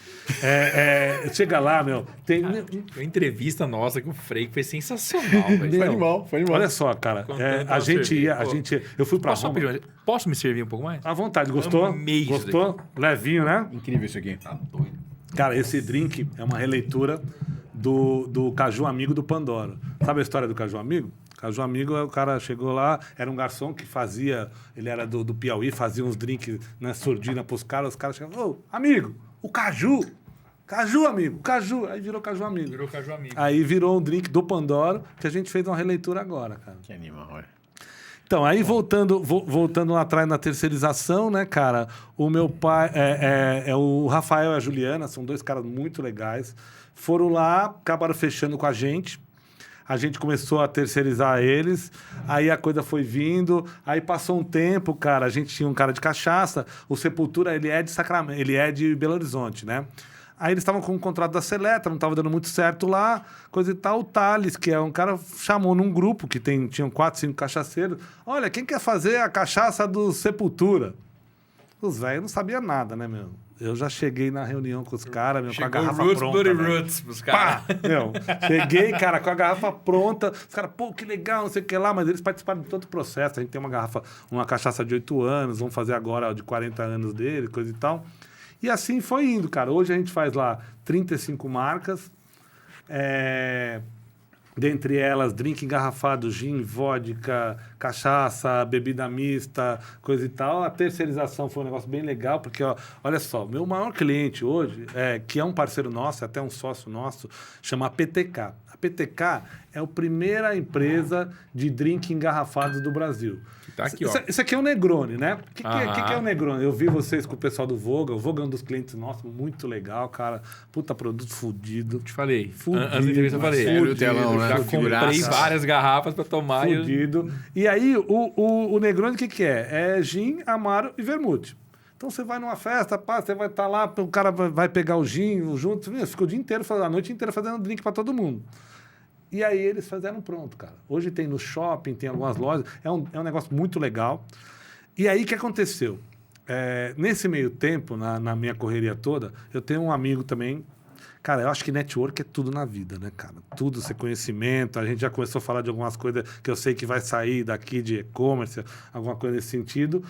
Chega lá, tem... Uma entrevista nossa com o Frei que foi sensacional. Foi animal. Olha só, cara. Eu fui pra Roma. Posso me servir um pouco mais? À vontade. Gostou? Amei. Gostou? Levinho, né? Incrível isso aqui. Tá doido. Cara, esse drink é uma releitura do Caju Amigo do Pandoro. Sabe a história do Caju Amigo? Caju Amigo, o cara chegou lá, era um garçom que fazia, ele era do Piauí, fazia uns drinks na surdina pros caras, os caras chegavam, ô, amigo, o Caju, amigo, Caju, aí virou Caju Amigo. Aí virou um drink do Pandoro, que a gente fez uma releitura agora, cara. Que animal, olha. Então, aí voltando lá atrás na terceirização, né, cara, o meu pai, o Rafael e a Juliana, são 2 caras muito legais, foram lá, acabaram fechando com a gente começou a terceirizar eles, aí a coisa foi vindo, aí passou um tempo, cara, a gente tinha um cara de cachaça, o Sepultura, ele é de Sacramento, ele é de Belo Horizonte, né? Aí eles estavam com um contrato da Seleta, não estava dando muito certo lá, coisa e tal. O Thales, que é um cara, chamou num grupo que tinham 4, 5 cachaceiros. Olha, quem quer fazer a cachaça do Sepultura? Os velhos não sabiam nada, né, meu? Eu já cheguei na reunião com os caras, com a garrafa pronta. Roots pros caras. Cheguei, cara, com a garrafa pronta. Os caras, pô, que legal, não sei o que lá. Mas eles participaram de todo o processo. A gente tem uma cachaça de 8 anos, vamos fazer agora de 40 anos dele, coisa e tal. E assim foi indo, cara. Hoje a gente faz lá 35 marcas. Dentre elas, drink engarrafado, gin, vodka, cachaça, bebida mista, coisa e tal. A terceirização foi um negócio bem legal, porque, ó, olha só, meu maior cliente hoje, que é um parceiro nosso, até um sócio nosso, chama a PTK. A PTK é a primeira empresa de drink engarrafados do Brasil. Tá aqui, ó. Isso aqui é o Negroni, né? O que é o Negroni? Eu vi vocês com o pessoal do Voga. O Voga é um dos clientes nossos, muito legal, cara. Puta produto fudido. Te falei. Fudido, Antes da entrevista eu falei. Sério, o telão, né? Já Fudido. comprei várias garrafas pra tomar. Fudido. E aí, o Negroni, o que é? É gin, amaro e vermute. Então, você vai numa festa, pá, você vai estar lá, o cara vai pegar o gin junto. Fica o dia inteiro, a noite inteira fazendo drink pra todo mundo. E aí eles fizeram pronto, cara. Hoje tem no shopping, tem algumas lojas. É um negócio muito legal. E aí, o que aconteceu? Nesse meio tempo, na minha correria toda, eu tenho um amigo também. Cara, eu acho que network é tudo na vida, né, cara? Tudo, ser conhecimento. A gente já começou a falar de algumas coisas que eu sei que vai sair daqui de e-commerce, alguma coisa nesse sentido.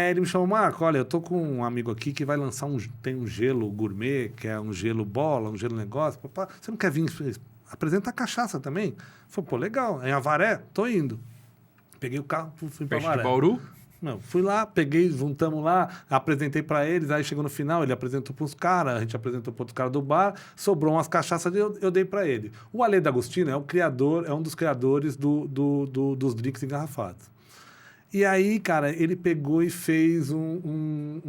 Ele me chamou, Marco, olha, eu tô com um amigo aqui que vai lançar tem um gelo gourmet, que é um gelo bola, um gelo negócio. Você não quer vir apresenta a cachaça também? Falei, pô, legal. Em Avaré? Tô indo. Peguei o carro, fui pra Avaré. De Bauru? Não, fui lá, peguei, juntamos lá, apresentei para eles, aí chegou no final, ele apresentou para os caras, a gente apresentou para outro cara do bar, sobrou umas cachaças, eu dei para ele. O Ale D'Agostino é um dos criadores dos drinks engarrafados. E aí, cara, ele pegou e fez um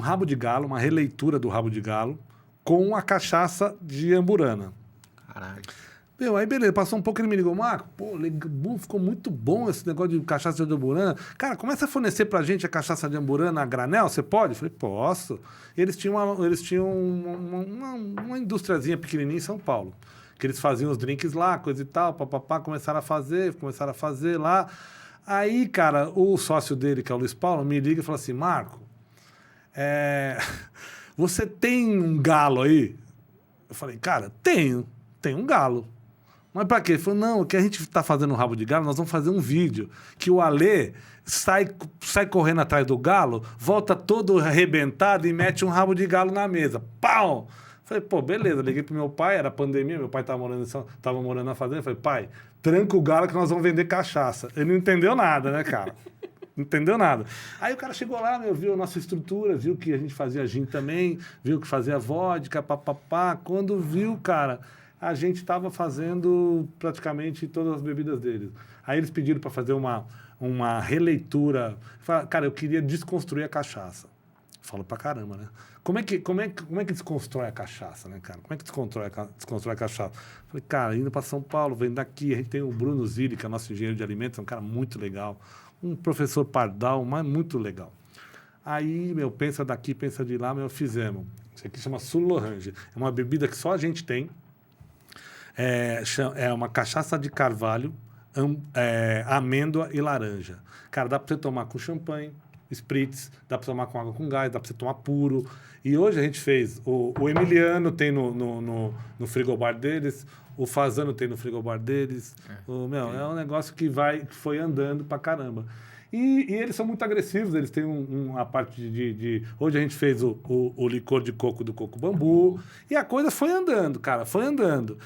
rabo de galo, uma releitura do rabo de galo, com a cachaça de Amburana. Caralho. Aí beleza, passou um pouco, ele me ligou, Marco, pô, legal, ficou muito bom esse negócio de cachaça de Amburana. Cara, começa a fornecer pra gente a cachaça de Amburana a granel, você pode? Eu falei, posso. Eles tinham uma industriazinha pequenininha em São Paulo, que eles faziam os drinks lá, coisa e tal, papapá, começaram a fazer lá. Aí, cara, o sócio dele, que é o Luiz Paulo, me liga e fala assim, Marco, você tem um galo aí? Eu falei, cara, tenho um galo. Mas pra quê? Ele falou, não, que a gente tá fazendo um rabo de galo, nós vamos fazer um vídeo que o Alê sai correndo atrás do galo, volta todo arrebentado e mete um rabo de galo na mesa. Pau! Falei, pô, beleza. Liguei pro meu pai, era pandemia, meu pai tava morando na fazenda. Falei, pai, tranca o galo que nós vamos vender cachaça. Ele não entendeu nada, né, cara? Não entendeu nada. Aí o cara chegou lá, viu a nossa estrutura, viu que a gente fazia gin também, viu que fazia vodka, papapá. Quando viu, cara, a gente estava fazendo praticamente todas as bebidas deles. Aí eles pediram para fazer uma releitura. Falaram, cara, eu queria desconstruir a cachaça. Falo pra caramba, né? Como é que desconstrói a cachaça, né, cara? Como é que desconstrói a cachaça? Falei, cara, indo para São Paulo, vem daqui, a gente tem o Bruno Zilli, que é nosso engenheiro de alimentos, é um cara muito legal. Um professor Pardal, mas muito legal. Aí, pensa daqui, pensa de lá, fizemos. Isso aqui chama Sul-Lorange. É uma bebida que só a gente tem. É uma cachaça de carvalho, amêndoa e laranja. Cara, dá para você tomar com champanhe, spritz, dá para tomar com água com gás, dá para você tomar puro. E hoje a gente fez, o Emiliano tem no frigobar deles, o Fazano tem no frigobar deles. É um negócio que foi andando pra caramba. E eles são muito agressivos, eles têm a parte de... Hoje a gente fez o licor de coco do coco bambu, e a coisa foi andando, cara, foi andando.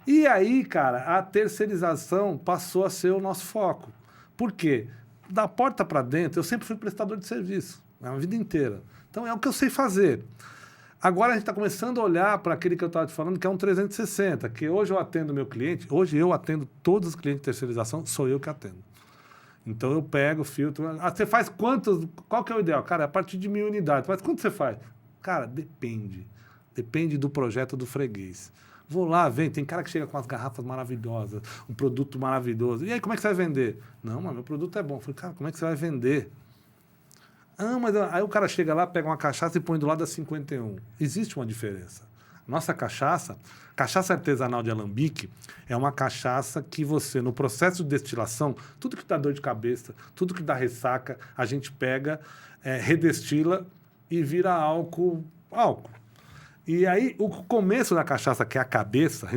E aí, cara, a terceirização passou a ser o nosso foco. Por quê? Da porta para dentro, eu sempre fui prestador de serviço, a vida inteira. Então, é o que eu sei fazer. Agora, a gente está começando a olhar para aquele que eu estava te falando, que é um 360, que hoje eu atendo meu cliente, hoje eu atendo todos os clientes de terceirização, sou eu que atendo. Então, eu pego, filtro... você faz quantos? Qual que é o ideal? Cara, é a partir de 1.000 unidades. Mas quanto você faz? Cara, depende. Depende do projeto do freguês. Vou lá, tem cara que chega com as garrafas maravilhosas, um produto maravilhoso. E aí, como é que você vai vender? Não, mas meu produto é bom. Eu falei, cara, como é que você vai vender? Mas aí o cara chega lá, pega uma cachaça e põe do lado da 51. Existe uma diferença. Nossa cachaça artesanal de alambique, é uma cachaça que você, no processo de destilação, tudo que dá dor de cabeça, tudo que dá ressaca, a gente pega, redestila e vira álcool. E aí, o começo da cachaça, que é a cabeça,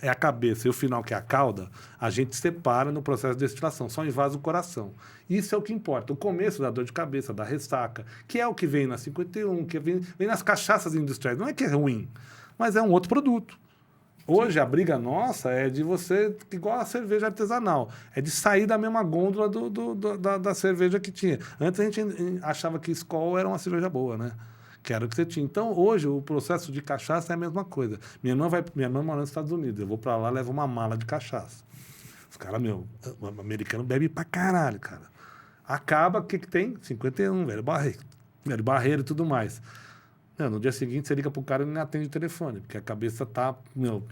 é a cabeça, e o final, que é a cauda, a gente separa no processo de destilação, só invasa o coração. Isso é o que importa. O começo da dor de cabeça, da ressaca, que é o que vem na 51, que vem nas cachaças industriais. Não é que é ruim, mas é um outro produto. Hoje, a briga nossa é de você, igual a cerveja artesanal, é de sair da mesma gôndola da cerveja que tinha. Antes a gente achava que Skol era uma cerveja boa, né? Que era o que você tinha. Então, hoje, o processo de cachaça é a mesma coisa. Minha irmã mora nos Estados Unidos. Eu vou pra lá, levo uma mala de cachaça. Os caras, o americano bebe pra caralho, cara. Acaba, o que tem? 51, velho barreiro e tudo mais. No dia seguinte, você liga pro cara e não atende o telefone, porque a cabeça tá, não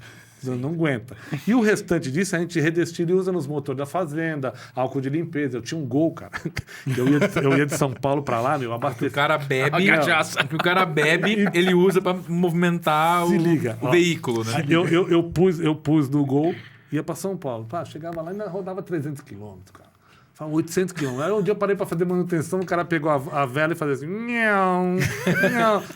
aguenta. E o restante disso, a gente redestina e usa nos motores da fazenda, álcool de limpeza. Eu tinha um Gol, cara. Eu ia de São Paulo pra lá, abastecer. O cara bebe, o cara bebe, ele usa pra movimentar o veículo, né? Eu pus no Gol, ia pra São Paulo. Chegava lá e ainda rodava 300 quilômetros, cara. 800 quilômetros. Aí um dia eu parei pra fazer manutenção, o cara pegou a vela e fazia assim... Nhão.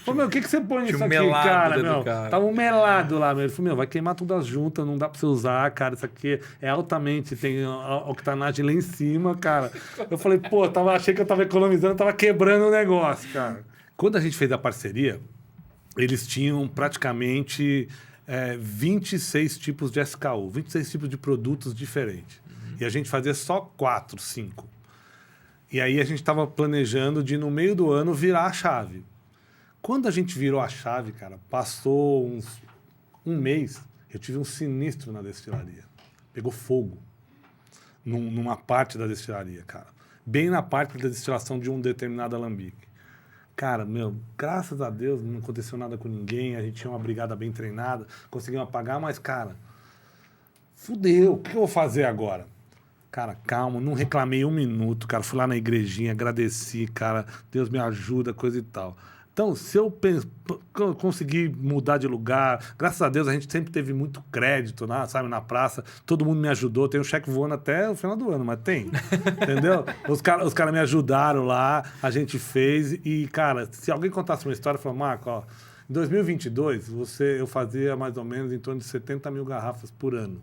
Falei, o que você põe nisso aqui, cara? Tava um melado lá, Ele falou, vai queimar tudo as juntas, não dá pra você usar, cara. Isso aqui é altamente, tem octanagem lá em cima, cara. Eu falei, achei que eu tava economizando, tava quebrando o negócio, cara. Quando a gente fez a parceria, eles tinham praticamente 26 tipos de SKU, 26 tipos de produtos diferentes. E a gente fazia só 4, 5. E aí a gente estava planejando de, no meio do ano, virar a chave. Quando a gente virou a chave, cara, passou um mês, eu tive um sinistro na destilaria. Pegou fogo numa parte da destilaria, cara. Bem na parte da destilação de um determinado alambique. Cara, graças a Deus não aconteceu nada com ninguém, a gente tinha uma brigada bem treinada, conseguimos apagar, mas, cara, fudeu, o que eu vou fazer agora? Cara, calma, não reclamei um minuto, cara. Fui lá na igrejinha, agradeci, cara. Deus me ajuda, coisa e tal. Então, se eu conseguir mudar de lugar, graças a Deus a gente sempre teve muito crédito, sabe, na praça. Todo mundo me ajudou. Tem um cheque voando até o final do ano, mas tem. Entendeu? Os caras me ajudaram lá, a gente fez. E, cara, se alguém contasse uma história, falou, Marco, ó, em 2022, eu fazia mais ou menos em torno de 70 mil garrafas por ano.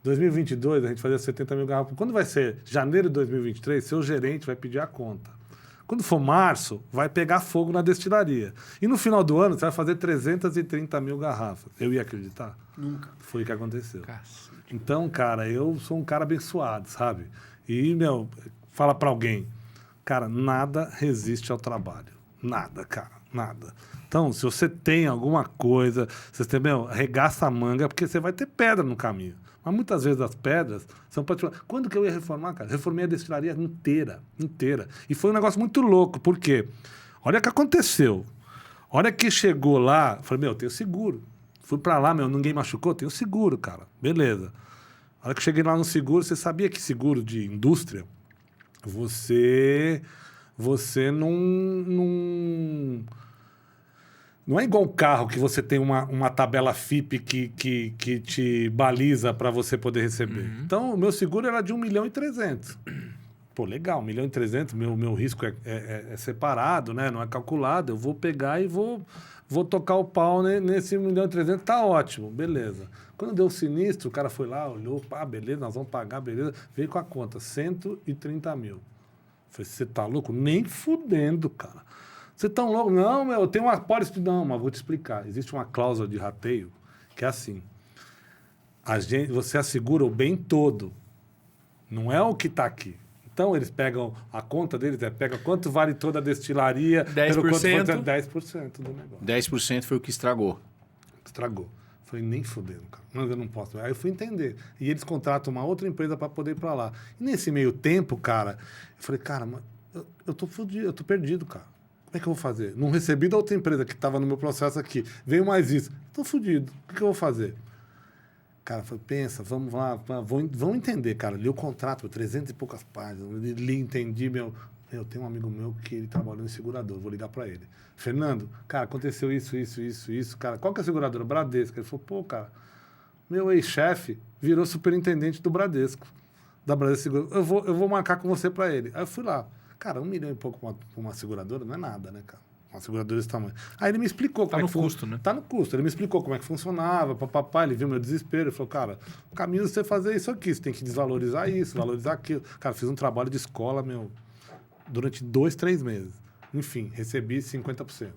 2022, a gente fazia 70 mil garrafas. Quando vai ser janeiro de 2023, seu gerente vai pedir a conta. Quando for março, vai pegar fogo na destilaria. E no final do ano, você vai fazer 330 mil garrafas. Eu ia acreditar? Nunca. Foi o que aconteceu. Cacete. Então, cara, eu sou um cara abençoado, sabe? E, fala pra alguém, cara, nada resiste ao trabalho. Nada, cara, nada. Então, se você tem alguma coisa, você tem, arregaça a manga, porque você vai ter pedra no caminho. Mas muitas vezes as pedras são particulares. Quando que eu ia reformar, cara? Reformei a destilaria inteira. E foi um negócio muito louco, porque olha o que aconteceu. Olha que chegou lá, falei, eu tenho seguro. Fui pra lá, ninguém machucou, tenho seguro, cara. Beleza. A hora que cheguei lá no seguro, você sabia que seguro de indústria, você não é igual o carro que você tem uma tabela FIP que te baliza para você poder receber. Uhum. Então, o meu seguro era de 1.300.000. Pô, legal, 1.300.000, meu risco é separado, né? Não é calculado. Eu vou pegar e vou tocar o pau nesse 1.300.000, tá ótimo, beleza. Quando deu o sinistro, o cara foi lá, olhou, beleza, nós vamos pagar, beleza. Veio com a conta, 130 mil. Falei, você tá louco? Nem fudendo, cara. Você tá louco? Não, eu tenho uma pólice. Não, mas vou te explicar. Existe uma cláusula de rateio que é assim. Você assegura o bem todo. Não é o que está aqui. Então, eles pegam a conta deles, pega quanto vale toda a destilaria. 10%? Pelo quanto 10% do negócio. 10% foi o que estragou. Estragou. Falei, nem fudendo, cara. Mas eu não posso. Aí eu fui entender. E eles contratam uma outra empresa para poder ir para lá. E nesse meio tempo, cara, eu falei, cara, eu tô fudido, eu tô perdido, cara. Como é que eu vou fazer? Não recebi da outra empresa que estava no meu processo aqui. Veio mais isso. Estou fudido. O que eu vou fazer? Cara, falei, pensa, vamos lá. Vamos entender, cara. Li o contrato, 300 e poucas páginas. Li, entendi, eu tenho um amigo meu que ele trabalhou em segurador. Vou ligar para ele. Fernando, cara, aconteceu isso. Cara, qual que é a seguradora? Bradesco. Ele falou, cara, meu ex-chefe virou superintendente do Bradesco. Da Bradesco Seguradora. Eu vou marcar com você para ele. Aí eu fui lá. Cara, 1 milhão e pouco para uma seguradora não é nada, né, cara? Uma seguradora desse tamanho. Aí ele me explicou como é que... Tá no custo, né? Tá no custo. Ele me explicou como é que funcionava, papapá, ele viu meu desespero. Ele falou, cara, o caminho é você fazer isso aqui. Você tem que desvalorizar isso, valorizar aquilo. Cara, fiz um trabalho de escola, durante 2, 3 meses. Enfim, recebi 50%.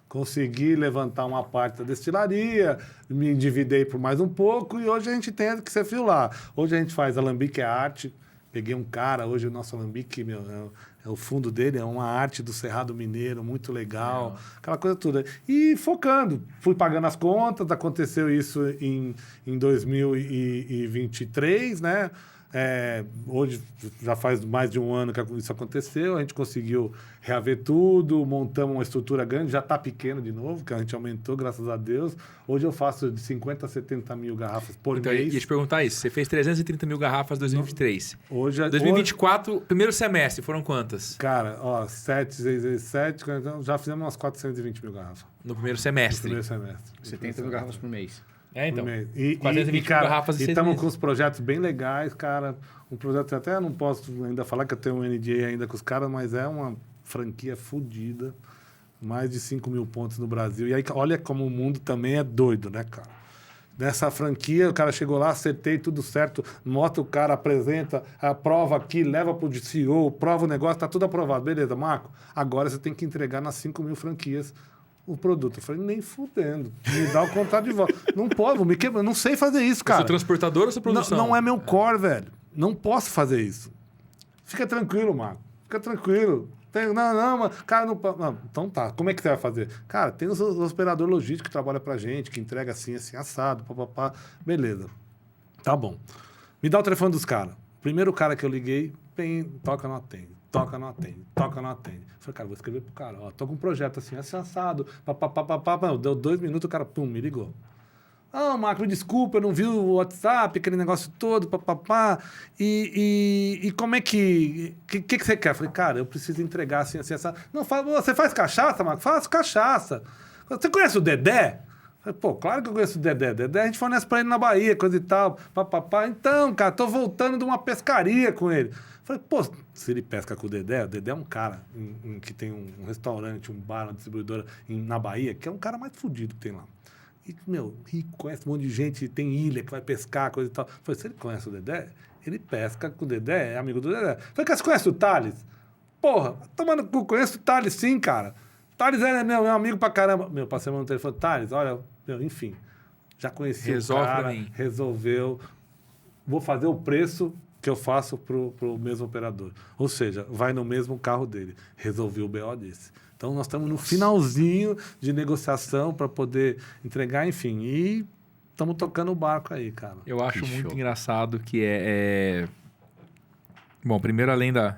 Consegui levantar uma parte da destilaria, me endividei por mais um pouco e hoje a gente tem o que você viu lá. Hoje a gente faz alambique é arte. Peguei um cara, hoje o nosso alambique, o fundo dele é uma arte do Cerrado Mineiro, muito legal, aquela coisa toda. E focando, fui pagando as contas, aconteceu isso em 2023, né? Hoje já faz mais de um ano que isso aconteceu, a gente conseguiu reaver tudo, montamos uma estrutura grande, já está pequeno de novo, que a gente aumentou, graças a Deus. Hoje eu faço de 50 a 70 mil garrafas por Então, mês. ia te perguntar isso, você fez 330 mil garrafas em 2023. Hoje, 2024, primeiro semestre, foram quantas? Cara, ó, 7 vezes 7, já fizemos umas 420 mil garrafas. No primeiro No semestre. primeiro semestre. 70 mil garrafas por mês. Então. Por mês. 420 cara, garrafas em e 6 estamos meses. com uns projetos bem legais, cara. Um projeto até não posso ainda falar que eu tenho um NDA ainda com os caras, mas é uma franquia fodida. Mais de 5 mil pontos no Brasil. E aí, olha como o mundo também é doido, né, cara? Nessa franquia, o cara chegou lá, acertei tudo certo, mostra o cara, apresenta, aprova aqui, leva pro CEO, prova o negócio, tá tudo aprovado. Beleza, Marco, agora você tem que entregar nas 5 mil franquias o produto. Eu falei, nem fudendo, me dá o contrato de volta. Não pode, me quebra, não sei fazer isso, Eu cara. sou transportador ou sou produção? Não é meu core, velho. Não posso fazer isso. Fica tranquilo, Marco. Fica tranquilo. Não, mas, cara, não. Então tá, como é que você vai fazer? Cara, tem os operadores logísticos que trabalham pra gente, que entrega assim, assado, papapá. Beleza. Tá bom. Me dá o telefone dos caras. Primeiro cara que eu liguei, toca, não atende. Toca, não atende. Toca, não atende. Falei, cara, vou escrever pro cara. Ó, tô com um projeto assim, assado, papapá. Deu 2 minutos, o cara, pum, me ligou. Ah, Marco, me desculpa, eu não vi o WhatsApp, aquele negócio todo, papapá. E como é que você quer? Eu falei, cara, eu preciso entregar assim, essa. Não, você faz cachaça, Marco? Faço cachaça. Você conhece o Dedé? Eu falei, pô, claro que eu conheço o Dedé. Dedé, a gente fornece pra ele na Bahia, coisa e tal, papapá. Então, cara, tô voltando de uma pescaria com ele. Eu falei, pô, se ele pesca com o Dedé é um cara que tem um restaurante, um bar, uma distribuidora na Bahia, que é um cara mais fudido que tem lá. E, rico, conhece um monte de gente, tem ilha que vai pescar, coisa e tal. Falei, se ele conhece o Dedé, ele pesca com o Dedé, é amigo do Dedé. Falei, cara, você conhece o Thales? Porra, tomando cu, conheço o Thales sim, cara. Thales é meu amigo pra caramba. Passei no telefone, Thales, olha, enfim, já conheci o cara, pra mim. resolveu, vou fazer o preço que eu faço pro mesmo operador. Ou seja, vai no mesmo carro dele. Resolvi o BO desse. Então, nós estamos no finalzinho de negociação para poder entregar, enfim. E estamos tocando o barco aí, cara. Eu acho Que muito show. engraçado que Bom, primeiro, além da...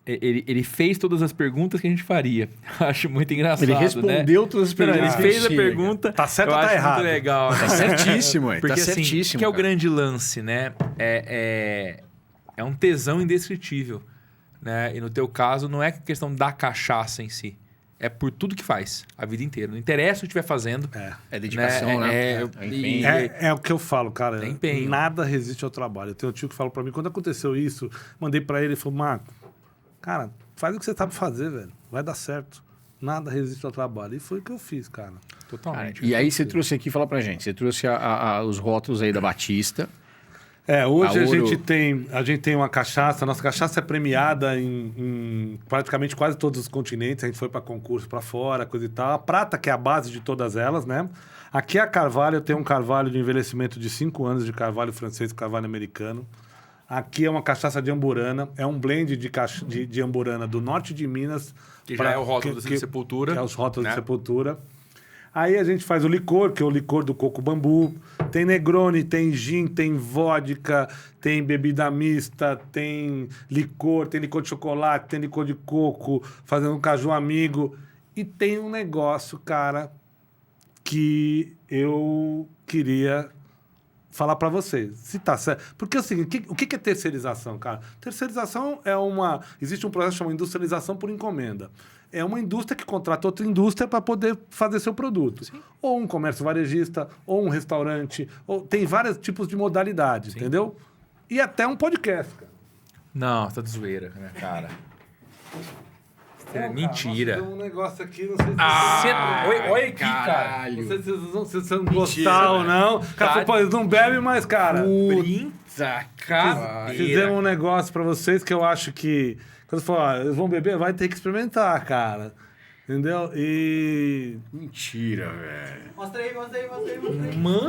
Ele fez todas as perguntas que a gente faria. Acho muito engraçado, Ele respondeu todas as Não, perguntas. ele que fez a tinha. pergunta. Tá certo eu ou tá acho errado? muito legal. Tá certíssimo, Porque tá assim, certíssimo. que é o cara. grande lance, né? É um tesão indescritível. Né? E no teu caso, não é questão da cachaça em si. É por tudo que faz, a vida inteira. Não interessa o que estiver fazendo. É dedicação, né? E- É o que eu falo, cara. É empenho. Nada resiste ao trabalho. Eu tenho um tio que fala pra mim, quando aconteceu isso, mandei pra ele, ele falou, Marco, cara, faz o que você sabe fazer, velho. Vai dar certo. Nada resiste ao trabalho. E foi o que eu fiz, cara. Totalmente. E aí você trouxe aqui, fala pra gente, você trouxe os rótulos aí da Batista. Hoje A a Ouro- gente tem uma cachaça. Nossa cachaça é premiada em praticamente quase todos os continentes. A gente foi para concurso para fora, coisa e tal. A prata, que é a base de todas elas, né? Aqui a Carvalho, eu tenho um carvalho de envelhecimento de 5 anos de carvalho francês com carvalho americano. Aqui é uma cachaça de amburana. É um blend de amburana do norte de Minas. Que já é o rótulo da Sepultura. Que é os rótulos né? de Sepultura. Aí a gente faz o licor, que é o licor do coco bambu. Tem Negroni, tem gin, tem vodka, tem bebida mista, tem licor de chocolate, tem licor de coco, fazendo um caju amigo. E tem um negócio, cara, que eu queria falar para vocês. Se tá certo. Porque é o seguinte, o que é terceirização, cara? Terceirização é existe um processo chamado industrialização por encomenda. É uma indústria que contrata outra indústria para poder fazer seu produto. Sim. Ou um comércio varejista, ou um restaurante, ou tem vários tipos de modalidades, entendeu? E até um podcast, cara. Não, tá de zoeira, né, cara? Cara, Mentira. nossa, tem um negócio aqui, não sei se Olha aqui, cara. Caralho. Não sei se vocês vão gostar ou não. Cara, Tá. pô, eles não bebem, mas, cara... Puta cadeira. Fizemos um negócio pra vocês que eu acho que... Quando eu falo, eles vão beber, vai ter que experimentar, cara. Entendeu? E... Mentira, velho. Mostra aí. Mano,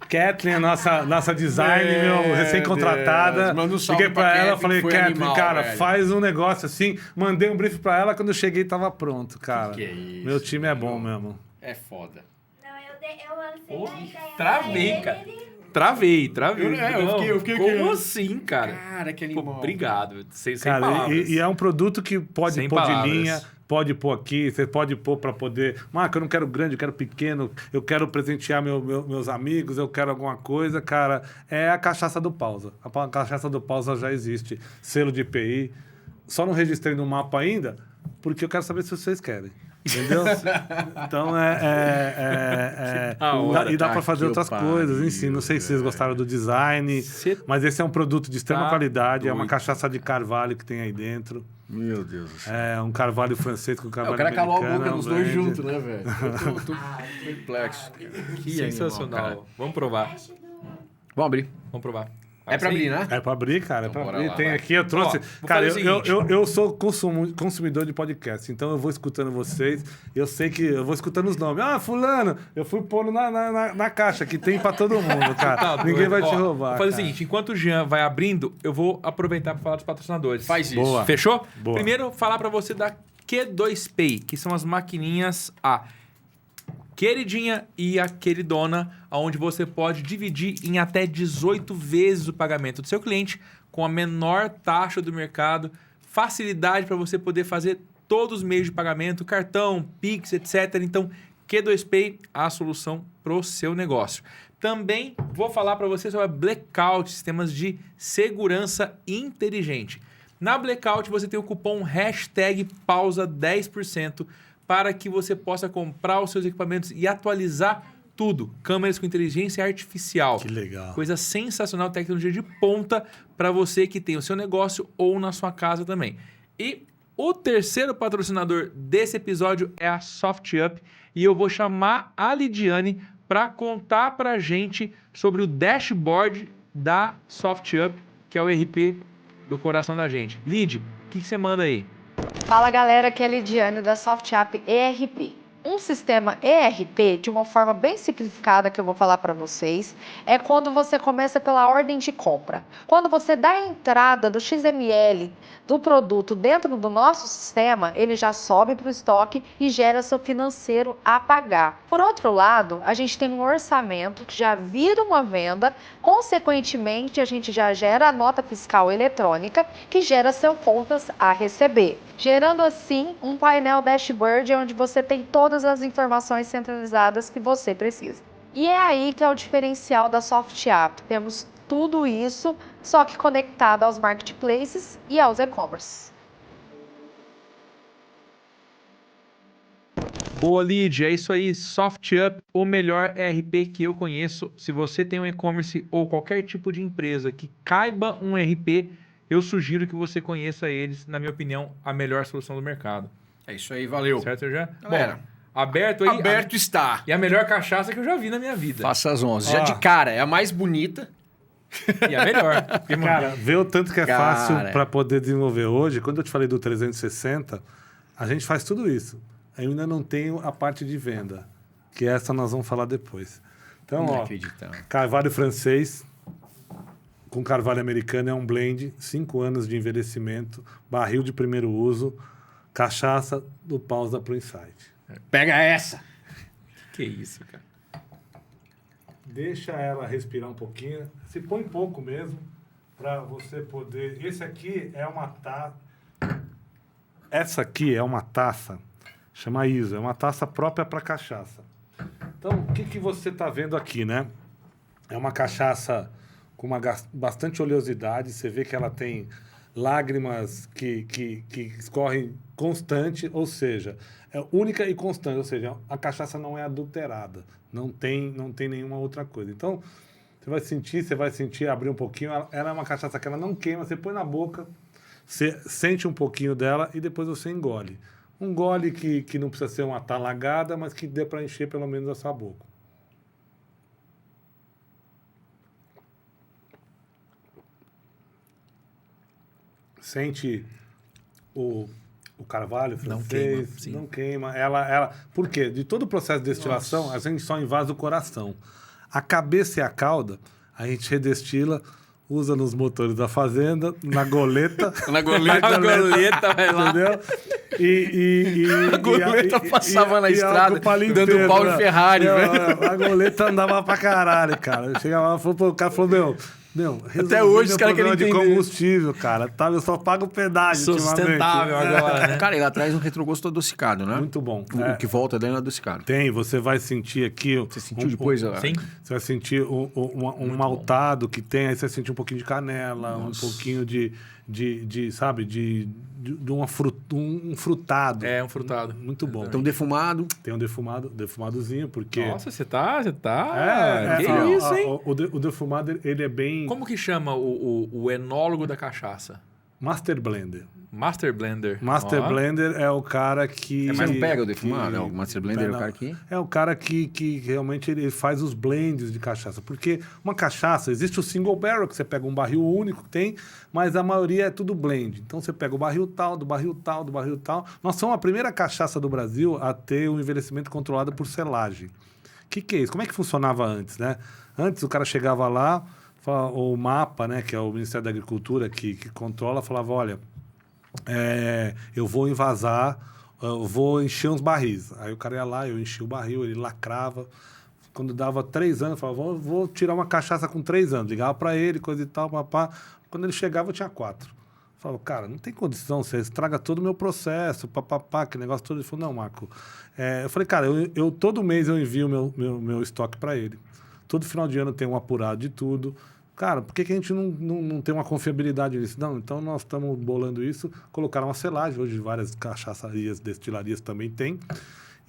Kathleen, nossa design, Meu recém-contratada. Deus. Manda um salve Liguei pra pra ela, Kathleen, falei, foi Kathleen, animal, cara, velho. faz um negócio assim. Mandei um brief pra ela, quando eu cheguei tava pronto, cara. Que é isso, Meu time é bom mesmo. É foda. Não, eu lancei Pô, a ideia. travei, pra cara. ele. Travei. Eu fiquei Como aqui. assim, cara? Cara, que Pô, animal. obrigado. Sem Cara, palavras. e é um produto que pode Sem pôr palavras. de linha, pode pôr aqui, você pode pôr para poder. Marco, eu não quero grande, eu quero pequeno, eu quero presentear meus amigos, eu quero alguma coisa, cara. É a cachaça do Pausa. A cachaça do Pausa já existe. Selo de IPI. Só não registrei no mapa ainda, porque eu quero saber se vocês querem. Entendeu? Então Da hora. e dá Tá para fazer que outras pariu, coisas, enfim. Não sei se vocês gostaram do design, mas esse é um produto de extrema Tá qualidade, é uma doido. cachaça de carvalho que tem aí dentro. Meu Deus do céu. É um carvalho francês com O carvalho cara calou a americano, boca é um dos dois blend. juntos, né, velho? Eu tô perplexo. Que Sensacional. animal, cara. Vamos provar. Teste do- Vamos abrir. Vamos provar. É pra abrir, né? É pra abrir, cara, é pra Então, bora abrir. lá, Tem vai. aqui, eu trouxe. Ó, vou Cara, fazer o seguinte. eu sou consumidor de podcast, então eu vou escutando vocês. Eu sei que eu vou escutando os nomes. Ah, fulano, eu fui pôr na caixa, que tem pra todo mundo, cara. Tá Ninguém doido. vai te Ó, roubar. Vou fazer o cara. seguinte: enquanto o Jean vai abrindo, eu vou aproveitar para falar dos patrocinadores. Faz isso. Boa. Fechou? Boa. Primeiro, falar para você da Q2Pay, que são as maquininhas A queridinha e a queridona, onde você pode dividir em até 18 vezes o pagamento do seu cliente com a menor taxa do mercado, facilidade para você poder fazer todos os meios de pagamento, cartão, Pix, etc. Então, Q2Pay, a solução para o seu negócio. Também vou falar para você sobre a Blackout, sistemas de segurança inteligente. Na Blackout você tem o cupom #pausa10% para que você possa comprar os seus equipamentos e atualizar tudo. Câmeras com inteligência artificial. Que legal. Coisa sensacional, tecnologia de ponta para você que tem o seu negócio ou na sua casa também. E o terceiro patrocinador desse episódio é a SoftUp e eu vou chamar a Lidiane para contar para a gente sobre o dashboard da SoftUp, que é o RP do coração da gente. Lid, o que você manda aí? Fala galera, aqui é a Lidiane da SoftUp ERP. Um sistema ERP, de uma forma bem simplificada que eu vou falar para vocês, é quando você começa pela ordem de compra. Quando você dá a entrada do XML do produto dentro do nosso sistema, ele já sobe para o estoque e gera seu financeiro a pagar. Por outro lado, a gente tem um orçamento que já vira uma venda, consequentemente a gente já gera a nota fiscal eletrônica que gera seu contas a receber, gerando assim um painel dashboard onde você tem todas as informações centralizadas que você precisa. E é aí que é o diferencial da SoftUp. Temos tudo isso, só que conectado aos marketplaces e aos e-commerce. Boa, Lid, é isso aí. SoftUp, o melhor ERP que eu conheço. Se você tem um e-commerce ou qualquer tipo de empresa que caiba um ERP, eu sugiro que você conheça eles. Na minha opinião, a melhor solução do mercado. É isso aí, valeu. Certo, já? Galera, Bom, aberto aí. Aberto está. E a melhor cachaça que eu já vi na minha vida. Faça as 11. Ó. Já de cara, é a mais bonita. E a melhor. Porque, mano, Cara, vê o tanto que é Cara. fácil para poder desenvolver hoje. Quando eu te falei do 360, a gente faz tudo isso. Eu ainda não tenho a parte de venda, que essa nós vamos falar depois. Então, ó, Inacreditável. carvalho francês com carvalho americano é um blend, 5 anos de envelhecimento, barril de primeiro uso, cachaça do Pausa pro Insight. Pega essa. que isso, cara. Deixa ela respirar um pouquinho. Se põe pouco mesmo, para você poder... Esse aqui é uma taça... Essa aqui é uma taça, chama ISO, é uma taça própria para cachaça. Então, o que você está vendo aqui, né? É uma cachaça com bastante oleosidade. Você vê que ela tem lágrimas que escorrem constante, ou seja, é única e constante. Ou seja, a cachaça não é adulterada. Não tem nenhuma outra coisa. Então, você vai sentir abrir um pouquinho. Ela é uma cachaça que ela não queima. Você põe na boca, você sente um pouquinho dela e depois você engole. Um gole que não precisa ser uma talagada, mas que dê para encher pelo menos a sua boca. Sente o carvalho Não francês, queima, sim. não queima. Por quê? De todo o processo de destilação, a gente só invasa o coração. A cabeça e a cauda, a gente redestila, usa nos motores da fazenda, na goleta. Na goleta. A goleta vai lá. Entendeu? A goleta passava na estrada, álcool pra dando limpeza, pau em né? Ferrari, velho. A goleta andava pra caralho, cara. Eu chegava lá, o cara falou, Até hoje os caras querem de entender. combustível, cara. Tá, eu só pago o pedágio Sustentável ultimamente. agora, né? Cara, ele traz um retrogosto adocicado, né? Muito bom. O que volta dentro é adocicado. Tem, você vai sentir aqui... Você sentiu depois? Sim. Você vai sentir um maltado que tem, aí você vai sentir um pouquinho de canela, um pouquinho sabe, de um frutado. É, um frutado. Muito bom. Então, defumado. Tem um defumadozinho, porque... Nossa, você tá... Que ó, isso, hein? O defumado, ele é bem... Como que chama o enólogo da cachaça? Master Blender. Master Blender. Master Ó. Blender é o cara que... Mas não pega o defumado? É o Master Blender é o Não, cara que... É o cara que realmente ele faz os blends de cachaça. Porque uma cachaça, existe o single barrel, que você pega um barril único que tem, mas a maioria é tudo blend. Então você pega o barril tal, do barril tal, do barril tal. Nós somos a primeira cachaça do Brasil a ter um envelhecimento controlado por selagem. O que é isso? Como é que funcionava antes, né? Antes o cara chegava lá, o MAPA, né, que é o Ministério da Agricultura que controla, falava, olha, eu vou envasar, eu vou encher uns barris. Aí o cara ia lá, eu enchia o barril, ele lacrava. Quando dava 3 anos, eu falava, vou tirar uma cachaça com 3 anos. Ligava para ele, coisa e tal, papá. Quando ele chegava, eu tinha 4. Eu falava, cara, não tem condição, você estraga todo o meu processo, papapá, que negócio todo. Ele falou, não, Marco. Eu falei, cara, eu todo mês eu envio meu estoque para ele. Todo final de ano tem um apurado de tudo. Cara, por que a gente não tem uma confiabilidade nisso? Não, então nós estamos bolando isso, colocaram uma selagem, hoje várias cachaçarias, destilarias também tem,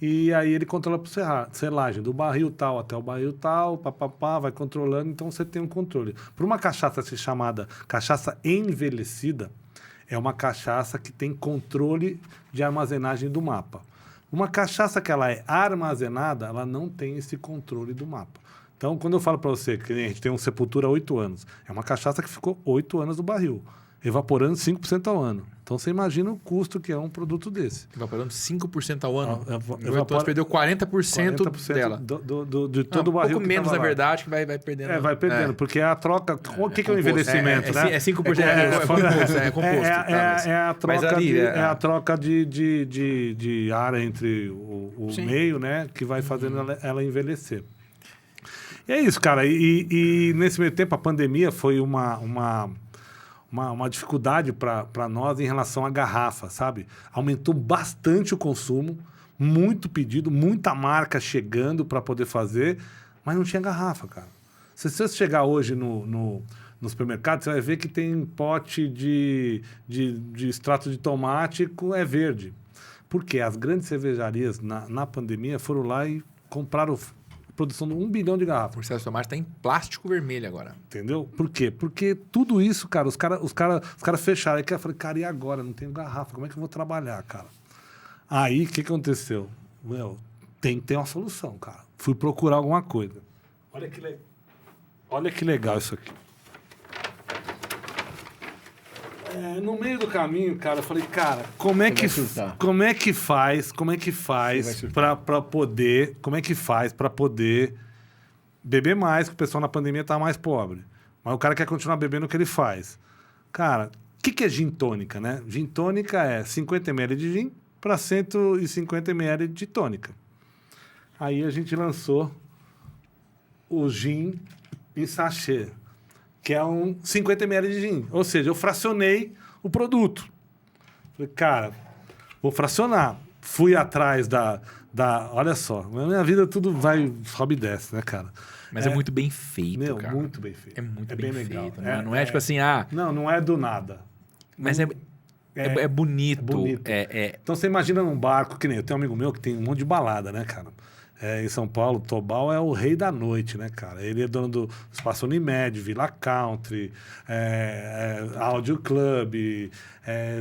e aí ele controla por selagem, do barril tal até o barril tal, papapá, vai controlando, então você tem um controle. Por uma cachaça chamada cachaça envelhecida, é uma cachaça que tem controle de armazenagem do mapa. Uma cachaça que ela é armazenada, ela não tem esse controle do mapa. Então, quando eu falo para você que a gente tem um Sepultura há 8 anos, é uma cachaça que ficou 8 anos no barril, evaporando 5% ao ano. Então, você imagina o custo que é um produto desse. Evaporando 5% ao ano. Então, Você perdeu 40% dela. De todo o barril. Um pouco menos, na verdade, que vai perdendo. Vai perdendo, porque é a troca... O que é o envelhecimento, né? É 5%, é composto. É a troca, ali, é a troca de ar entre o meio, né? Que vai fazendo ela envelhecer. E é isso, cara. E nesse meio tempo, a pandemia foi uma dificuldade para nós em relação à garrafa, sabe? Aumentou bastante o consumo, muito pedido, muita marca chegando para poder fazer, mas não tinha garrafa, cara. Se você chegar hoje no supermercado, você vai ver que tem pote de extrato de tomate é verde. Por quê? As grandes cervejarias, na pandemia, foram lá e compraram produção de 1 bilhão de garrafas. O processo de tomate está em plástico vermelho agora. Entendeu? Por quê? Porque tudo isso, cara, os cara fecharam. Aí eu falei, cara, e agora? Não tenho garrafa, como é que eu vou trabalhar, cara? Aí, o que aconteceu? Tem que ter uma solução, cara. Fui procurar alguma coisa. Olha que legal isso aqui. No meio do caminho, cara, eu falei, cara, como é que faz para poder beber mais, que o pessoal na pandemia tá mais pobre. Mas o cara quer continuar bebendo o que ele faz. Cara, o que é gin tônica, né? Gin tônica é 50 ml de gin para 150 ml de tônica. Aí a gente lançou o gin em sachê, que é um 50 ml de gin. Ou seja, eu fracionei o produto. Falei, cara, vou fracionar. Fui atrás olha só, na minha vida tudo sobe e desce, né, cara? Mas é muito bem feito, cara. Muito bem feito. É muito bem legal. feito. Não é tipo assim, Não é do nada. Mas é bonito. Bonito. Então você imagina num barco, que nem eu tenho um amigo meu que tem um monte de balada, né, cara? Em São Paulo, Tobal é o rei da noite, né, cara? Ele é dono do Espaço Unimed, Villa Country, Audio Club,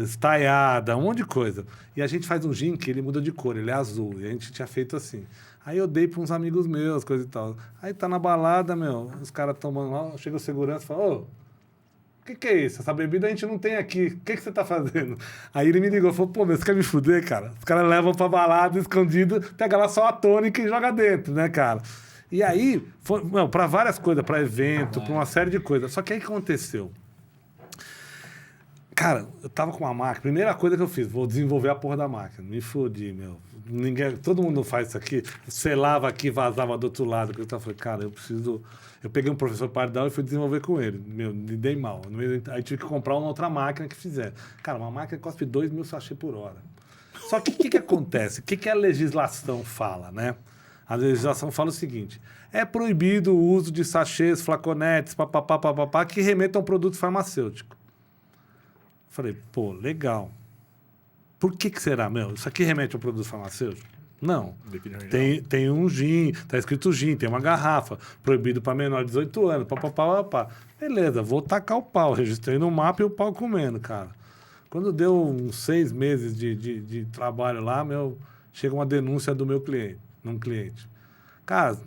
Estaiada, um monte de coisa. E a gente faz um gin que ele muda de cor, ele é azul. E a gente tinha feito assim. Aí eu dei para uns amigos meus, coisa e tal. Aí tá na balada, os caras tomando lá, chega o segurança e fala, O que é isso? Essa bebida a gente não tem aqui. O que você tá fazendo? Aí ele me ligou e falou, pô, você quer me fuder, cara? Os caras levam pra balada, escondido, pega lá só a tônica e joga dentro, né, cara? E aí, pra várias coisas, pra evento, pra uma série de coisas. Só que aí o que aconteceu? Cara, eu tava com uma máquina. Primeira coisa que eu fiz, vou desenvolver a porra da máquina. Me fodi, meu. Todo mundo faz isso aqui. Selava aqui, vazava do outro lado. Eu falei, cara, eu preciso... Eu peguei um professor para dar e fui desenvolver com ele. Meu, me dei mal. Aí tive que comprar uma outra máquina que fizesse. Cara, uma máquina que cospe 2.000 sachê por hora. Só que o que acontece? O que a legislação fala, né? A legislação fala o seguinte: é proibido o uso de sachês, flaconetes, papapá, que remetam a um produto farmacêutico. Falei, pô, legal. Por que será, meu? Isso aqui remete a um produto farmacêutico? Não. Tem um gin, tá escrito gin, tem uma garrafa, proibido para menor de 18 anos, papapá. Beleza, vou tacar o pau. Registrei no mapa e o pau comendo, cara. Quando deu uns 6 meses de trabalho lá, chega uma denúncia do meu cliente, num cliente. Cara,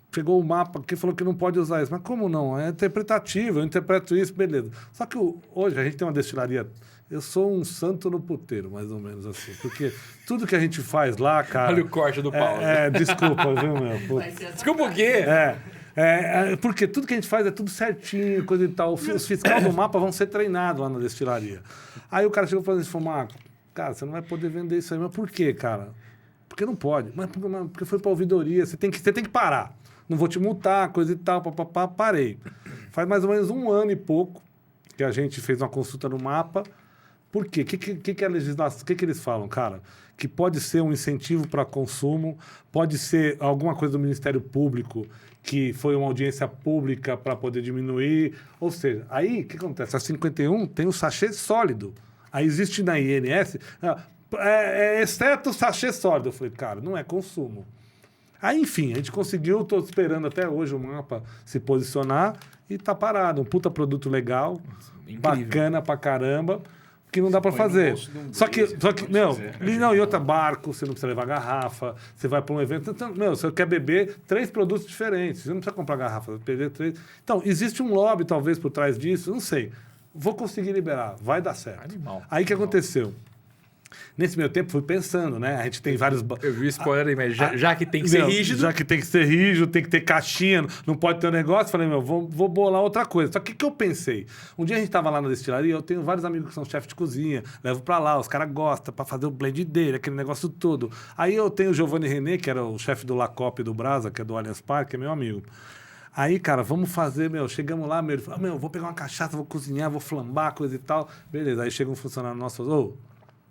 pegou o mapa que falou que não pode usar isso. Mas como não? É interpretativo, eu interpreto isso, beleza. Só que hoje a gente tem uma destilaria... Eu sou um santo no puteiro, mais ou menos assim. Porque tudo que a gente faz lá, cara... Olha o corte do Paulo. Desculpa, viu, meu? Desculpa o quê? Porque tudo que a gente faz é tudo certinho, coisa e tal. Os fiscais do mapa vão ser treinados lá na destilaria. Aí o cara chegou e falou assim, Marco, cara, você não vai poder vender isso aí. Mas por quê, cara? Porque não pode. Mas porque foi para ouvidoria, você tem que parar. Não vou te multar, coisa e tal, papapá, parei. Faz mais ou menos 1 ano e pouco que a gente fez uma consulta no mapa. Por quê? O que é a legislação? O que eles falam, cara? Que pode ser um incentivo para consumo, pode ser alguma coisa do Ministério Público, que foi uma audiência pública para poder diminuir. Ou seja, aí o que acontece? A 51 tem o sachê sólido. Aí existe na INS, exceto o sachê sólido. Eu falei, cara, não é consumo. Aí, enfim, a gente conseguiu, estou esperando até hoje o mapa se posicionar e tá parado. Um puta produto legal, incrível, bacana pra caramba, que não dá para fazer. Só que e outra, barco, você não precisa levar garrafa, você vai para um evento, então, você quer beber 3 produtos diferentes, você não precisa comprar garrafa, perder 3. Então, existe um lobby talvez por trás disso, não sei. Vou conseguir liberar, vai dar certo. Animal. Aí o que aconteceu? Nesse meio tempo, fui pensando, né? A gente tem vários... Eu vi o spoiler aí, mas já que tem que ser rígido... Já que tem que ser rígido, tem que ter caixinha, não pode ter um negócio. Falei, vou bolar outra coisa. Só que o que eu pensei? Um dia a gente tava lá na destilaria, eu tenho vários amigos que são chefes de cozinha, levo pra lá, os caras gostam pra fazer o blend dele, aquele negócio todo. Aí eu tenho o Giovanni René, que era o chefe do Lacop do Brasa, que é do Allianz Parque, é meu amigo. Aí, cara, vamos fazer, chegamos lá, ele falou, vou pegar uma cachaça, vou cozinhar, vou flambar, coisa e tal. Beleza, aí chega um funcionário nosso,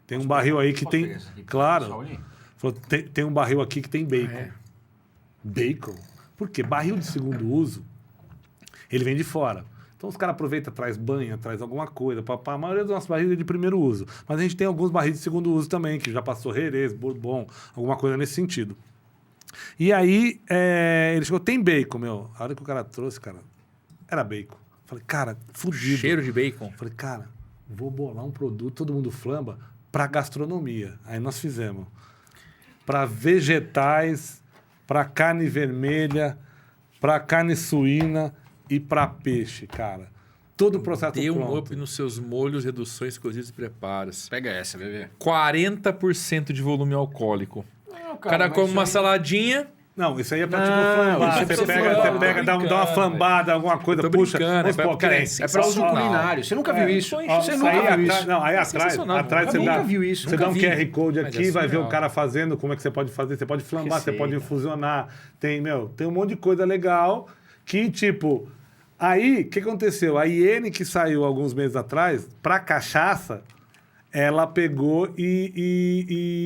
tem um barril aí que tem... Claro. Tem um barril aqui que tem bacon. Bacon? Por quê? Barril de segundo uso, ele vem de fora. Então os caras aproveitam, traz banha, traz alguma coisa. A maioria dos nossos barris é de primeiro uso. Mas a gente tem alguns barris de segundo uso também, que já passou Jerez, Bourbon, alguma coisa nesse sentido. E aí, ele chegou, tem bacon, A hora que o cara trouxe, cara, era bacon. Falei, cara, fudido. Cheiro de bacon. Falei, cara, vou bolar um produto, todo mundo flamba, para gastronomia. Aí nós fizemos. Para vegetais, para carne vermelha, para carne suína e para peixe, cara. Todo o processo Deu pronto. Um up nos seus molhos, reduções, cozidos e preparos. Pega essa, bebê. 40% de volume alcoólico. Não, O cara come uma saladinha... Não, isso aí é pra flambar. Você pega, dá uma flambada, alguma coisa, puxa. É pra uso culinário. Você nunca viu isso? Você nunca viu isso? Não, aí atrás você viu isso. Você dá um QR Code aqui, vai ver o cara fazendo, como é que você pode fazer. Você pode flambar, você pode infusionar. Tem um monte de coisa legal que, tipo... Aí, o que aconteceu? A Iene, que saiu alguns meses atrás, pra cachaça, ela pegou e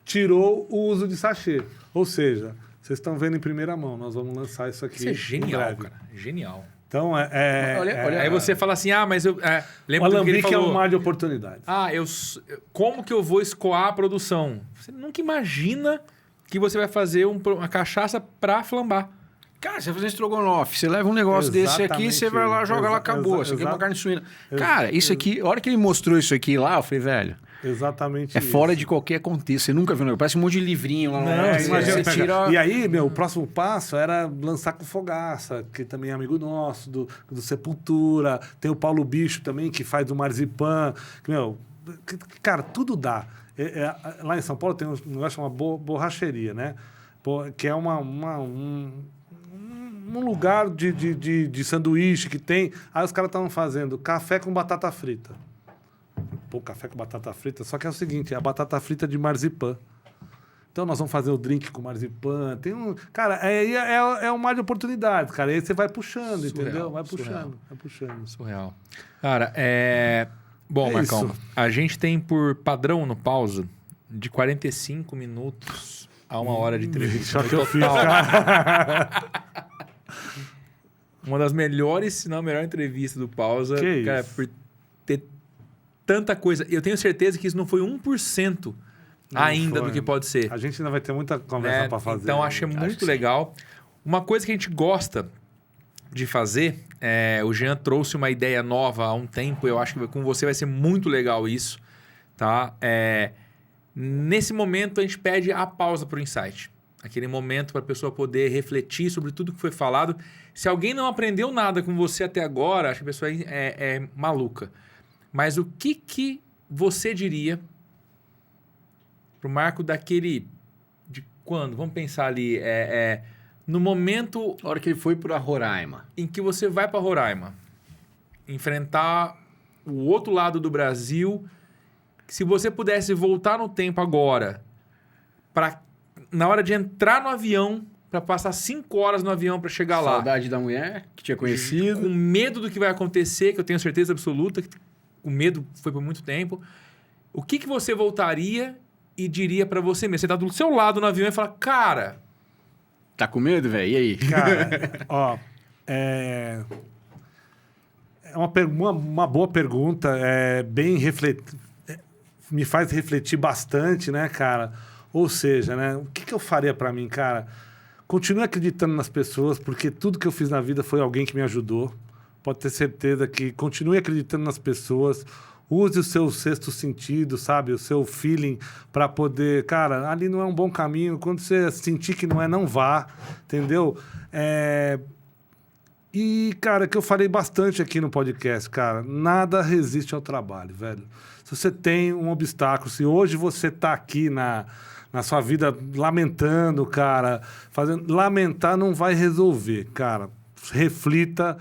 tirou o uso de sachê. Ou seja, vocês estão vendo em primeira mão, nós vamos lançar isso aqui. Isso é genial, cara. Genial. Então, olha, aí você fala assim, mas eu... lembra o Alambique é um mar de oportunidades. Como que eu vou escoar a produção? Você nunca imagina que você vai fazer uma cachaça para flambar. Cara, você vai fazer um estrogonofe, você leva um negócio desse aqui, você vai lá, joga lá, acabou. Isso aqui é uma carne suína. Cara, isso aqui, a hora que ele mostrou isso aqui lá, eu falei, velho... Exatamente É fora de qualquer contexto. Você nunca viu, não? Parece um monte de livrinho lá. Imagina, você tira... E aí, meu, o próximo passo era lançar com Fogaça, que também é amigo nosso, do Sepultura. Tem o Paulo Bicho também, que faz do Marzipan. Meu, cara, tudo dá. Lá em São Paulo tem um negócio chamado borracheria, né? Que é um lugar de sanduíche que tem. Aí os caras estavam fazendo café com batata frita. Pô, café com batata frita. Só que é o seguinte, é a batata frita de marzipan. Então nós vamos fazer o drink com marzipan. Tem cara, é um mar de oportunidades, cara. Aí você vai puxando, entendeu? Vai puxando. Surreal. Cara, Bom, Marcão, isso. A gente tem por padrão no Pausa de 45 minutos a 1 hora de entrevista. Só que eu fiz, cara. Uma das melhores, se não a melhor entrevista do Pausa. Que cara, isso? por ter tanta coisa. Eu tenho certeza que isso não foi 1% ainda foi. do que pode ser. A gente ainda vai ter muita conversa para fazer. Então, achei muito legal. Uma coisa que a gente gosta de fazer, o Jean trouxe uma ideia nova há um tempo, eu acho que com você vai ser muito legal isso, tá? Nesse momento, a gente pede a pausa para o insight. Aquele momento para a pessoa poder refletir sobre tudo que foi falado. Se alguém não aprendeu nada com você até agora, acho que a pessoa é maluca. Mas o que você diria pro Marco daquele... De quando? Vamos pensar ali. No momento... A hora que ele foi para Roraima. Em que você vai para Roraima. Enfrentar o outro lado do Brasil. Se você pudesse voltar no tempo agora, na hora de entrar no avião, para passar 5 horas no avião para chegar lá. Saudade da mulher que tinha conhecido. Com medo do que vai acontecer, que eu tenho certeza absoluta, que o medo foi por muito tempo. O que você voltaria e diria para você mesmo? Você tá do seu lado no avião e fala, cara... Tá com medo, velho? E aí? Cara, ó... É uma boa pergunta, me faz refletir bastante, né, cara? Ou seja, né, o que eu faria para mim, cara? Continue acreditando nas pessoas, porque tudo que eu fiz na vida foi alguém que me ajudou. Pode ter certeza que continue acreditando nas pessoas. Use o seu sexto sentido, sabe? O seu feeling para poder... Cara, ali não é um bom caminho. Quando você sentir que não é, não vá. Entendeu? E, cara, que eu falei bastante aqui no podcast, cara. Nada resiste ao trabalho, velho. Se você tem um obstáculo, se hoje você tá aqui na sua vida lamentando, cara, lamentar não vai resolver, cara. Reflita,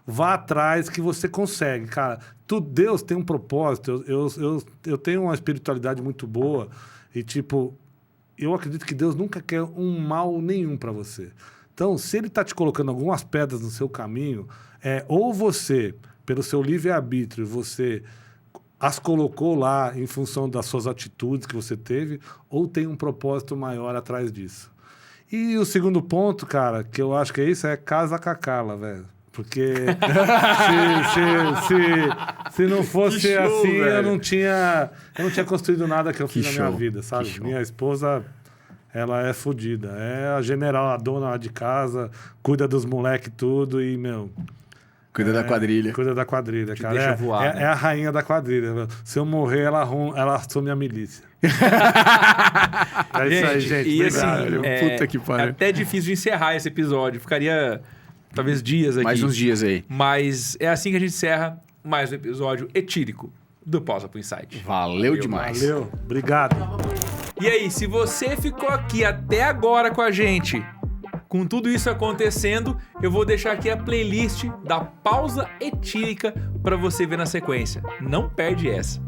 vá atrás que você consegue, cara. Deus tem um propósito. Eu tenho uma espiritualidade muito boa e, tipo, eu acredito que Deus nunca quer um mal nenhum para você. Então, se ele está te colocando algumas pedras no seu caminho, ou você, pelo seu livre-arbítrio, você as colocou lá em função das suas atitudes que você teve, ou tem um propósito maior atrás disso. E o segundo ponto, cara, que eu acho que é isso, é casa com a Carla, velho. Porque se não fosse show, assim, velho. eu não tinha construído nada que eu fiz na minha show, vida, sabe? que Minha esposa, ela é fodida. É a general, a dona lá de casa, cuida dos moleques tudo e, meu... Cuida da quadrilha. Cuida da quadrilha, cara. deixa voar, né? É a rainha da quadrilha. Se eu morrer, ela assume a milícia. É isso aí, gente. E Obrigado. assim, Puta que pariu. é até difícil de encerrar esse episódio. Ficaria talvez dias aqui. Mais uns dias aí. Mas é assim que a gente encerra mais um episódio etílico do Pausa pro Insight. Valeu demais. Valeu. Obrigado. E aí, se você ficou aqui até agora com a gente, com tudo isso acontecendo, eu vou deixar aqui a playlist da Pausa Etílica para você ver na sequência. Não perde essa.